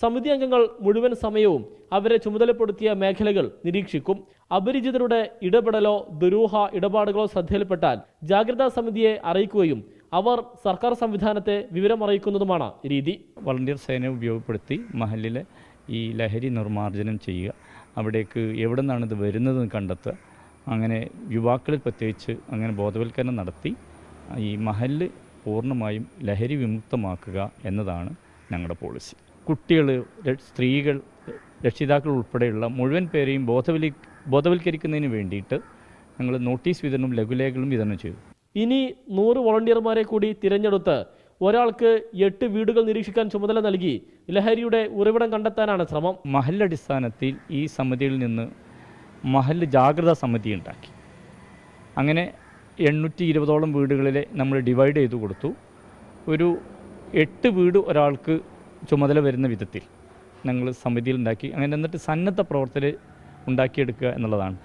സമിതി അംഗങ്ങൾ മുഴുവൻ സമയവും അവരെ ചുമതലപ്പെടുത്തിയ മേഖലകൾ നിരീക്ഷിക്കും. അപരിചിതരുടെ ഇടപെടലോ ദുരൂഹ ഇടപാടുകളോ ശ്രദ്ധയിൽപ്പെട്ടാൽ ജാഗ്രതാ സമിതിയെ അറിയിക്കുകയും അവർ സർക്കാർ സംവിധാനത്തെ വിവരമറിയിക്കുന്നതുമാണ് രീതി. വളണ്ടിയർ സേനയെ ഉപയോഗപ്പെടുത്തി മഹലിലെ ഈ ലഹരി നിർമ്മാർജ്ജനം ചെയ്യുക. അവിടേക്ക് എവിടെ നിന്നാണ് ഇത് വരുന്നതെന്ന് കണ്ടെത്തുക. അങ്ങനെ യുവാക്കളിൽ പ്രത്യേകിച്ച് അങ്ങനെ ബോധവൽക്കരണം നടത്തി ഈ മഹല് പൂർണ്ണമായും ലഹരി വിമുക്തമാക്കുക എന്നതാണ് ഞങ്ങളുടെ പോളിസി. കുട്ടികൾ, സ്ത്രീകൾ രക്ഷിതാക്കൾ ഉൾപ്പെടെയുള്ള മുഴുവൻ പേരെയും ബോധവൽക്കരിക്കുന്നതിന് വേണ്ടിയിട്ട് ഞങ്ങൾ നോട്ടീസ് വിതരണവും ലഘുലേഖകളും വിതരണം ചെയ്തു. ഇനി 100 വോളണ്ടിയർമാരെ കൂടി തിരഞ്ഞെടുത്ത് ഒരാൾക്ക് 8 വീടുകൾ നിരീക്ഷിക്കാൻ ചുമതല നൽകി ലഹരിയുടെ ഉറവിടം കണ്ടെത്താനാണ് ശ്രമം. മഹല്ലടിസ്ഥാനത്തിൽ ഈ സമിതിയിൽ നിന്ന് മഹല്ല് ജാഗ്രതാ സമിതി ഉണ്ടാക്കി. അങ്ങനെ 820ഓളം വീടുകളിലെ നമ്മൾ ഡിവൈഡ് ചെയ്തു കൊടുത്തു. ഒരു 8 വീട് ഒരാൾക്ക് ചുമതല വരുന്ന വിധത്തിൽ ഞങ്ങൾ സമിതിയിൽ ഉണ്ടാക്കി. അങ്ങനെ എന്നിട്ട് സന്നദ്ധ പ്രവർത്തകർ ഉണ്ടാക്കിയെടുക്കുക എന്നുള്ളതാണ്.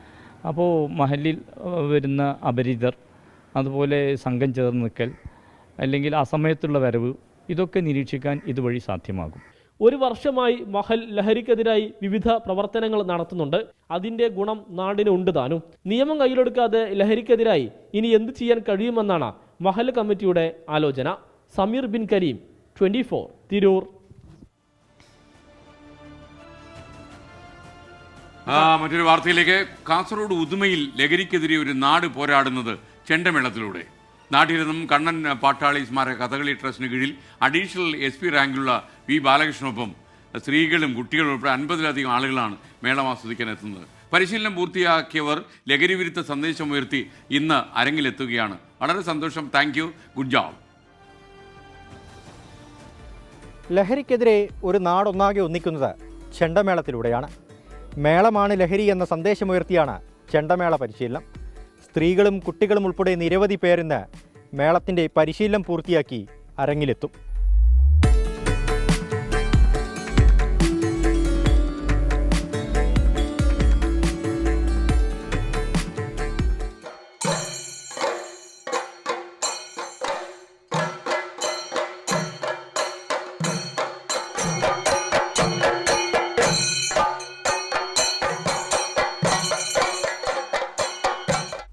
അപ്പോൾ മഹല്ലിൽ വരുന്ന അപരിചിതർ, അതുപോലെ സംഘം ചേർന്ന് നിൽക്കൽ, അല്ലെങ്കിൽ അസമയത്തുള്ള വരവ്, ഇതൊക്കെ നിരീക്ഷിക്കാൻ ഇതുവഴി സാധ്യമാകും. 1 വർഷമായി മഹൽ ലഹരിക്കെതിരായി വിവിധ പ്രവർത്തനങ്ങൾ നടത്തുന്നുണ്ട്. അതിൻ്റെ ഗുണം നാടിന് ഉണ്ട് താനും. നിയമം കയ്യിലെടുക്കാതെ ലഹരിക്കെതിരായി ഇനി എന്ത് ചെയ്യാൻ കഴിയുമെന്നാണ് മഹൽ കമ്മിറ്റിയുടെ ആലോചന. സമീർ ബിൻ കരീം, 24, തിരൂർ. മറ്റൊരു വാർത്തയിലേക്ക്. കാസർഗോഡ് ഉദുമയിൽ ലഹരിക്കെതിരെ ഒരു നാട് പോരാടുന്നത് ചെണ്ടമേളത്തിലൂടെ. നാട്ടിൽ നിന്നും കണ്ണൻ പാട്ടാളി സ്മാരക കഥകളി ട്രസ്റ്റിന് കീഴിൽ അഡീഷണൽ SP റാങ്കിലുള്ള വി ബാലകൃഷ്ണനൊപ്പം സ്ത്രീകളും കുട്ടികളും ഉൾപ്പെടെ 50ലധികം ആളുകളാണ് മേളം ആസ്വദിക്കാൻ എത്തുന്നത്. പരിശീലനം പൂർത്തിയാക്കിയവർ ലഹരി വിരുദ്ധ സന്ദേശമുയർത്തി ഇന്ന് അരങ്ങിലെത്തുകയാണ്. വളരെ സന്തോഷം. Thank you. Good job. ലഹരിക്കെതിരെ ഒരു നാടൊന്നാകെ ഒന്നിക്കുന്നത് ചെണ്ടമേളത്തിലൂടെയാണ്. മേളമാണ് ലഹരി എന്ന സന്ദേശമുയർത്തിയാണ് ചെണ്ടമേള പരിശീലനം. സ്ത്രീകളും കുട്ടികളും ഉൾപ്പെടെ നിരവധി പേരിന്ന് മേളത്തിൻ്റെ പരിശീലനം പൂർത്തിയാക്കി അരങ്ങിലെത്തും.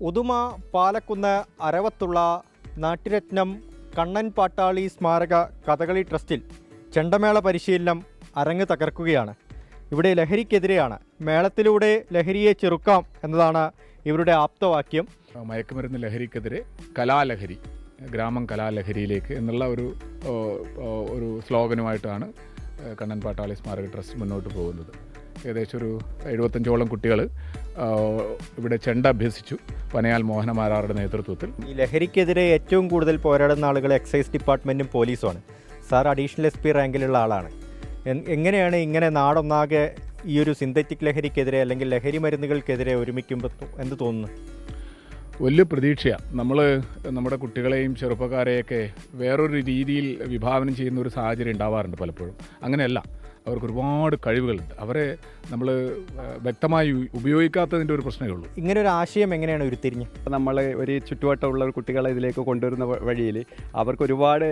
ഉദുമ പാലക്കുന്ന് അരവത്തുള്ള നാട്യരത്നം കണ്ണൻ പാട്ടാളി സ്മാരക കഥകളി ട്രസ്റ്റിൽ ചെണ്ടമേള പരിശീലനം അരങ്ങ് തകർക്കുകയാണ്. ഇവിടെ ലഹരിക്കെതിരെയാണ്. മേളത്തിലൂടെ ലഹരിയെ ചെറുക്കാം എന്നതാണ് ഇവരുടെ ആപ്തവാക്യം. മയക്കുമരുന്ന് ലഹരിക്കെതിരെ കലാലഹരി, ഗ്രാമം കലാലഹരിയിലേക്ക് എന്നുള്ള ഒരു സ്ലോഗനുമായിട്ടാണ് കണ്ണൻ പാട്ടാളി സ്മാരക ട്രസ്റ്റ് മുന്നോട്ട് പോകുന്നത്. ഏകദേശം ഒരു 75ഓളം കുട്ടികൾ ഇവിടെ ചെണ്ട അഭ്യസിച്ചു. പനയാൽ മോഹനമാരാറുടെ നേതൃത്വത്തിൽ. ഈ ലഹരിക്കെതിരെ ഏറ്റവും കൂടുതൽ പോരാടുന്ന ആളുകൾ എക്സൈസ് ഡിപ്പാർട്ട്മെൻറ്റും പോലീസുമാണ്. സാർ അഡീഷണൽ SP റാങ്കിലുള്ള ആളാണ്. എങ്ങനെയാണ് ഇങ്ങനെ നാടൊന്നാകെ ഈ ഒരു സിന്തറ്റിക് ലഹരിക്കെതിരെ അല്ലെങ്കിൽ ലഹരി മരുന്നുകൾക്കെതിരെ ഒരുമിക്കുമ്പോൾ എന്ത് തോന്നുന്നു? വലിയ പ്രതീക്ഷയാണ്. നമ്മുടെ കുട്ടികളെയും ചെറുപ്പക്കാരെയൊക്കെ വേറൊരു രീതിയിൽ വിഭാവനം ചെയ്യുന്ന ഒരു സാഹചര്യം ഉണ്ടാവാറുണ്ട് പലപ്പോഴും. അങ്ങനെയല്ല, അവർക്ക് ഒരുപാട് കഴിവുകളുണ്ട്. അവരെ നമ്മൾ വ്യക്തമായി ഉപയോഗിക്കാത്തതിൻ്റെ ഒരു പ്രശ്നമേ ഉള്ളൂ. ഇങ്ങനെ ഒരു ആശയം എങ്ങനെയാണ് ഉരുത്തിരിഞ്ഞ്? നമ്മൾ ഒരു ചുറ്റുവട്ടമുള്ള കുട്ടികളെ ഇതിലേക്ക് കൊണ്ടുവരുന്ന വഴിയിൽ അവർക്ക് ഒരുപാട്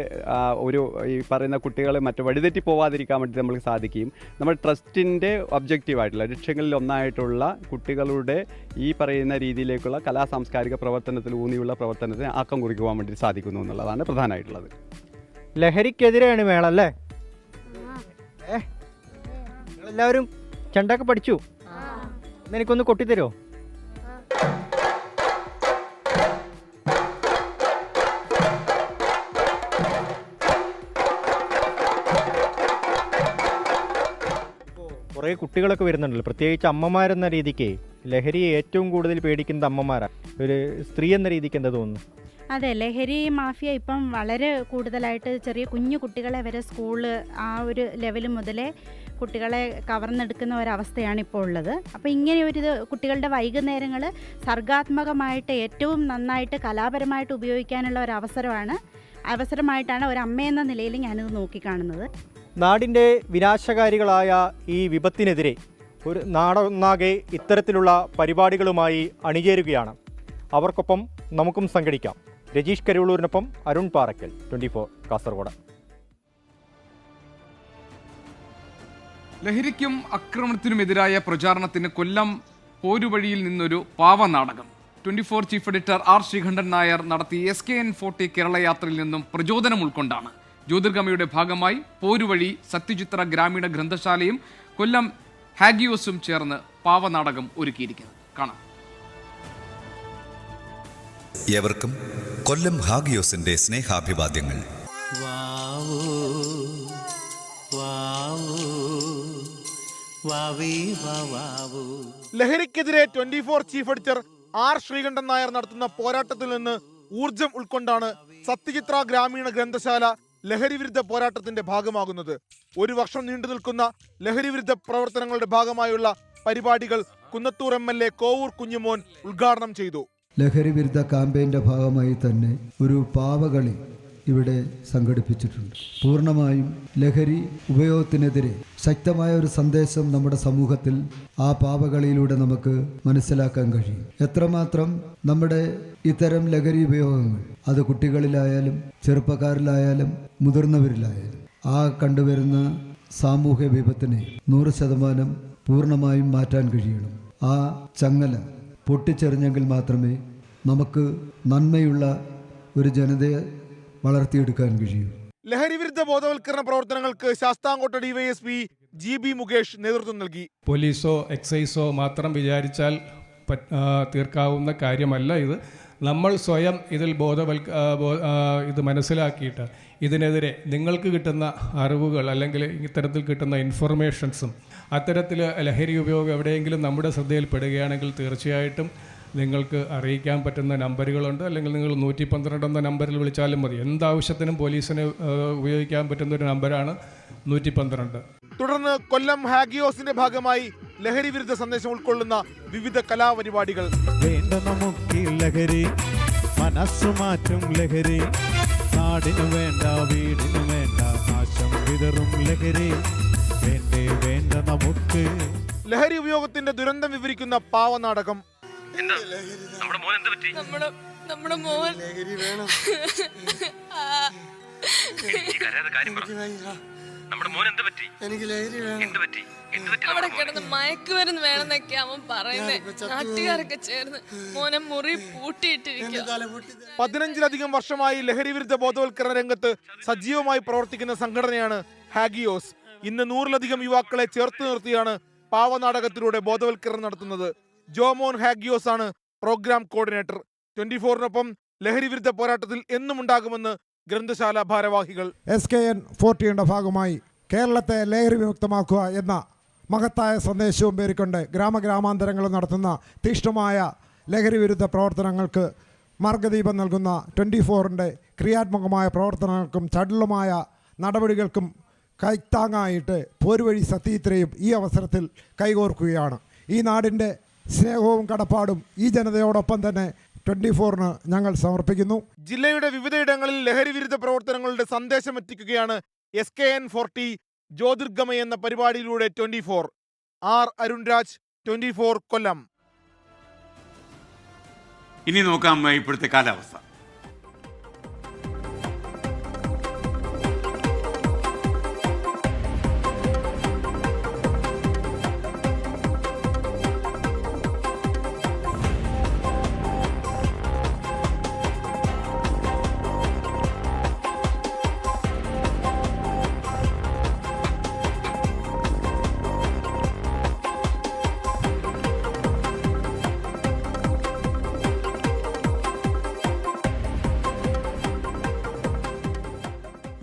ഈ പറയുന്ന കുട്ടികൾ മറ്റു വഴിതെറ്റി പോവാതിരിക്കാൻ വേണ്ടി നമുക്ക് സാധിക്കുകയും നമ്മുടെ ട്രസ്റ്റിൻ്റെ ഒബ്ജക്റ്റീവായിട്ടുള്ള ലക്ഷ്യങ്ങളിൽ ഒന്നായിട്ടുള്ള കുട്ടികളുടെ ഈ പറയുന്ന രീതിയിലേക്കുള്ള കലാ സാംസ്കാരിക പ്രവർത്തനത്തിൽ ഊന്നിയുള്ള പ്രവർത്തനത്തിന് ആക്കം കുറിക്കുവാൻ വേണ്ടി സാധിക്കുന്നു എന്നുള്ളതാണ് പ്രധാനമായിട്ടുള്ളത്. ലഹരിക്കെതിരെയാണ് മേളം അല്ലേ? എല്ലാവരും ചെണ്ടൊക്കെ പഠിച്ചു? എനിക്കൊന്ന് കൊട്ടിത്തരുമോ? കുറേ കുട്ടികളൊക്കെ വരുന്നുണ്ടല്ലോ, പ്രത്യേകിച്ച് അമ്മമാരെന്ന രീതിക്ക് ലഹരിയെ ഏറ്റവും കൂടുതൽ പേടിക്കുന്നത് അമ്മമാരാണ്. ഒരു സ്ത്രീ എന്ന രീതിക്ക് എന്താ തോന്നുന്നു? അതെ, ലഹരി മാഫിയ ഇപ്പം വളരെ കൂടുതലായിട്ട് ചെറിയ കുഞ്ഞു കുട്ടികളെ വരെ സ്കൂള് ആ ഒരു ലെവൽ മുതലേ കുട്ടികളെ കവർന്നെടുക്കുന്ന ഒരവസ്ഥയാണ് ഇപ്പോൾ ഉള്ളത്. അപ്പോൾ ഇങ്ങനെ ഒരു കുട്ടികളുടെ വൈകുന്നേരങ്ങൾ സർഗാത്മകമായിട്ട് ഏറ്റവും നന്നായിട്ട് കലാപരമായിട്ട് ഉപയോഗിക്കാനുള്ള ഒരു അവസരമായിട്ടാണ് ഒരമ്മയെന്ന നിലയിൽ ഞാനിത് നോക്കിക്കാണുന്നത്. നാടിൻ്റെ വിനാശകാരികളായ ഈ വിപത്തിനെതിരെ ഒരു നാടൊന്നാകെ ഇത്തരത്തിലുള്ള പരിപാടികളുമായി അണിചേരുകയാണ്. അവർക്കൊപ്പം നമുക്കും സംഘടിക്കാം. രജീഷ് കരുവള്ളൂരിനൊപ്പം അരുൺ പാറക്കൽ, 24 കാസർഗോഡ്. ലഹരിക്കും ആക്രമണത്തിനുമെതിരായ പ്രചാരണത്തിന് കൊല്ലം പോരുവഴിയിൽ നിന്നൊരു പാവനാടകം. 24 chief editor R Sreekandan Nair നടത്തിയ SKN40 കേരള യാത്രയിൽ നിന്നും പ്രചോദനം ഉൾക്കൊണ്ടാണ് ജ്യോതിർഗമയുടെ ഭാഗമായി പോരുവഴി സത്യചിത്ര ഗ്രാമീണ ഗ്രന്ഥശാലയും കൊല്ലം ഹാഗിയോസും ചേർന്ന് പാവനാടകം ഒരുക്കിയിരിക്കുന്നത്. കാണാം. ഏവർക്കും കൊല്ലം ഹാഗിയോസിന്റെ സ്നേഹാഭിവാദ്യങ്ങൾ. ലഹരിക്കെതിരെ 24 chief editor R Sreekandan Nair നടത്തുന്ന പോരാട്ടത്തിൽ നിന്ന് ഊർജം ഉൾക്കൊണ്ടാണ് സത്യജിത്ര ഗ്രാമീണ ഗ്രന്ഥശാല ലഹരിവിരുദ്ധ പോരാട്ടത്തിന്റെ ഭാഗമാകുന്നത്. ഒരു വർഷം നീണ്ടു നിൽക്കുന്ന ലഹരിവിരുദ്ധ പ്രവർത്തനങ്ങളുടെ ഭാഗമായുള്ള പരിപാടികൾ കുന്നത്തൂർ MLA കോവൂർ കുഞ്ഞുമോൻ ഉദ്ഘാടനം ചെയ്തു. ലഹരി വിരുദ്ധ ക്യാമ്പയിൻ്റെ ഭാഗമായി തന്നെ ഒരു പാവകളി ഇവിടെ സംഘടിപ്പിച്ചിട്ടുണ്ട്. പൂർണ്ണമായും ലഹരി ഉപയോഗത്തിനെതിരെ ശക്തമായ ഒരു സന്ദേശം നമ്മുടെ സമൂഹത്തിൽ ആ പാവകളിയിലൂടെ നമുക്ക് മനസ്സിലാക്കാൻ കഴിയും. എത്രമാത്രം നമ്മുടെ ഇത്തരം ലഹരി ഉപയോഗങ്ങൾ അത് കുട്ടികളിലായാലും ചെറുപ്പക്കാരിലായാലും മുതിർന്നവരിലായാലും ആ കണ്ടുവരുന്ന സാമൂഹ്യ വിപത്തിനെ 100% പൂർണ്ണമായും മാറ്റാൻ കഴിയണം. ആ ചങ്ങല പൊട്ടിച്ചെറിഞ്ഞെങ്കിൽ മാത്രമേ നമുക്ക് നന്മയുള്ള ഒരു ജനതയെ വളർത്തിയെടുക്കാൻ കഴിയൂ. ലഹരിവിരുദ്ധ ബോധവൽക്കരണ പ്രവർത്തനങ്ങൾക്ക് ശാസ്താംകോട്ട DYSP GB മുകേഷ് നേതൃത്വം നൽകി. പോലീസോ എക്സൈസോ മാത്രം വിചാരിച്ചാൽ തീർക്കാവുന്ന കാര്യമല്ല ഇത്. നമ്മൾ സ്വയം ഇതിൽ ഇത് മനസ്സിലാക്കിയിട്ട് ഇതിനെതിരെ നിങ്ങൾക്ക് കിട്ടുന്ന അറിവുകൾ അല്ലെങ്കിൽ ഇത്തരത്തിൽ കിട്ടുന്ന ഇൻഫർമേഷൻസും അത്തരത്തിൽ ലഹരി ഉപയോഗം എവിടെയെങ്കിലും നമ്മുടെ ശ്രദ്ധയിൽപ്പെടുകയാണെങ്കിൽ തീർച്ചയായിട്ടും നിങ്ങൾക്ക് അറിയിക്കാൻ പറ്റുന്ന നമ്പറുകളുണ്ട്. അല്ലെങ്കിൽ നിങ്ങൾ 112 എന്ന നമ്പറിൽ വിളിച്ചാലും മതി. എന്താവശ്യത്തിനും പോലീസിന് ഉപയോഗിക്കാൻ പറ്റുന്ന ഒരു നമ്പറാണ് 112. തുടർന്ന് കൊല്ലം ഹാഗിയോസിന്റെ ഭാഗമായി ലഹരി വിരുദ്ധ സന്ദേശം ഉൾക്കൊള്ളുന്ന വിവിധ കലാപരിപാടികൾ. വേണ്ട നമുക്ക് ലഹരി, മനസ്സു മാറ്റും ലഹരി, നാടിനു വേണ്ട വീടിനു വേണ്ട നാശം വിതറും ലഹരി, വേണ്ട നമുക്ക്. ലഹരി ഉപയോഗത്തിന്റെ ദുരന്തം വിവരിക്കുന്ന പാവനാടകം. നമ്മുടെ മോൻ അവിടെ കിടന്ന് മയക്കുമരുന്ന് വേണമെന്നൊക്കെ അവൻ പറയുന്നത്. നാട്ടുകാരൊക്കെ ചേർന്ന് മോനെ മുറി പൂട്ടിയിട്ടിരിക്കുക. 15-ലധികം വർഷമായി ലഹരി വിരുദ്ധ ബോധവൽക്കരണ രംഗത്ത് സജീവമായി പ്രവർത്തിക്കുന്ന സംഘടനയാണ് ഹാഗിയോസ്. ഇന്ന് 100-ലധികം യുവാക്കളെ ചേർത്ത് നിർത്തിയാണ് പാവനാടകത്തിലൂടെ ബോധവൽക്കരണം നടത്തുന്നത്. ജോമോൻ ഹാഗിയോസ് ആണ് പ്രോഗ്രാം കോർഡിനേറ്റർ. 24-നൊപ്പം ലഹരി വിരുദ്ധ പോരാട്ടത്തിൽ എന്നും ഉണ്ടാകുമെന്ന് ഗ്രന്ഥശാല ഭാരവാഹികൾ. SKN 40യുടെ ഭാഗമായി കേരളത്തെ ലഹരി വിമുക്തമാക്കുക എന്ന മഹത്തായ സന്ദേശവും പേരിക്കൊണ്ട് ഗ്രാമഗ്രാമാന്തരങ്ങളിൽ നടത്തുന്ന തീക്ഷ്ണമായ ലഹരി വിരുദ്ധ പ്രവർത്തനങ്ങൾക്ക് മാർഗദീപം നൽകുന്ന 24ന്റെ ക്രിയാത്മകമായ പ്രവർത്തനങ്ങൾക്കും ചടുലമായ നടപടികൾക്കും കൈത്താങ്ങായിട്ട് പോരുവഴി സത്യജിത്രയും ഈ അവസരത്തിൽ കൈകോർക്കുകയാണ്. ഈ നാടിൻ്റെ സ്നേഹവും കടപ്പാടും ഈ ജനതയോടൊപ്പം തന്നെ 24ന് ഞങ്ങൾ സമർപ്പിക്കുന്നു. ജില്ലയുടെ വിവിധയിടങ്ങളിൽ ലഹരി വിരുദ്ധ പ്രവർത്തനങ്ങളുടെ സന്ദേശം എത്തിക്കുകയാണ് SKN 40 ജ്യോതിർഗമയ എന്ന പരിപാടിയിലൂടെ 24. ആർ അരുൺരാജ്, 24 കൊല്ലം. ഇനി നോക്കാം ഇപ്പോഴത്തെ കാലാവസ്ഥ.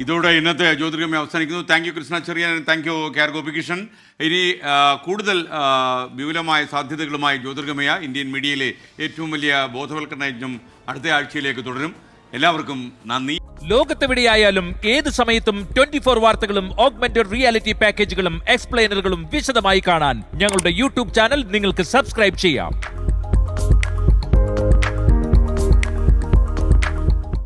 ഇതോടെ ഇന്നത്തെ ജ്യോതിർഗമയ അവസാനിക്കുന്നു. Thank you Krishna Cherian, thank you KR Gopikrishnan. ഇനി കൂടുതൽ വിപുലമായ സാധ്യതകളുമായി ജ്യോതിർഗമയ ഇന്ത്യൻ മീഡിയയിലെ ഏറ്റവും വലിയ ബോധവൽക്കരണ യജ്ഞം അടുത്ത ആഴ്ചയിലേക്ക് തുടരും. എല്ലാവർക്കും നന്ദി. ലോകത്തെവിടെയായാലും ഏത് സമയത്തും 24 വാർത്തകളും ഓഗ്മെന്റഡ് റിയാലിറ്റി പാക്കേജുകളും എക്സ്പ്ലെയിനറുകളും വിശദമായി കാണാൻ ഞങ്ങളുടെ YouTube ചാനൽ നിങ്ങൾക്ക് സബ്സ്ക്രൈബ് ചെയ്യാം.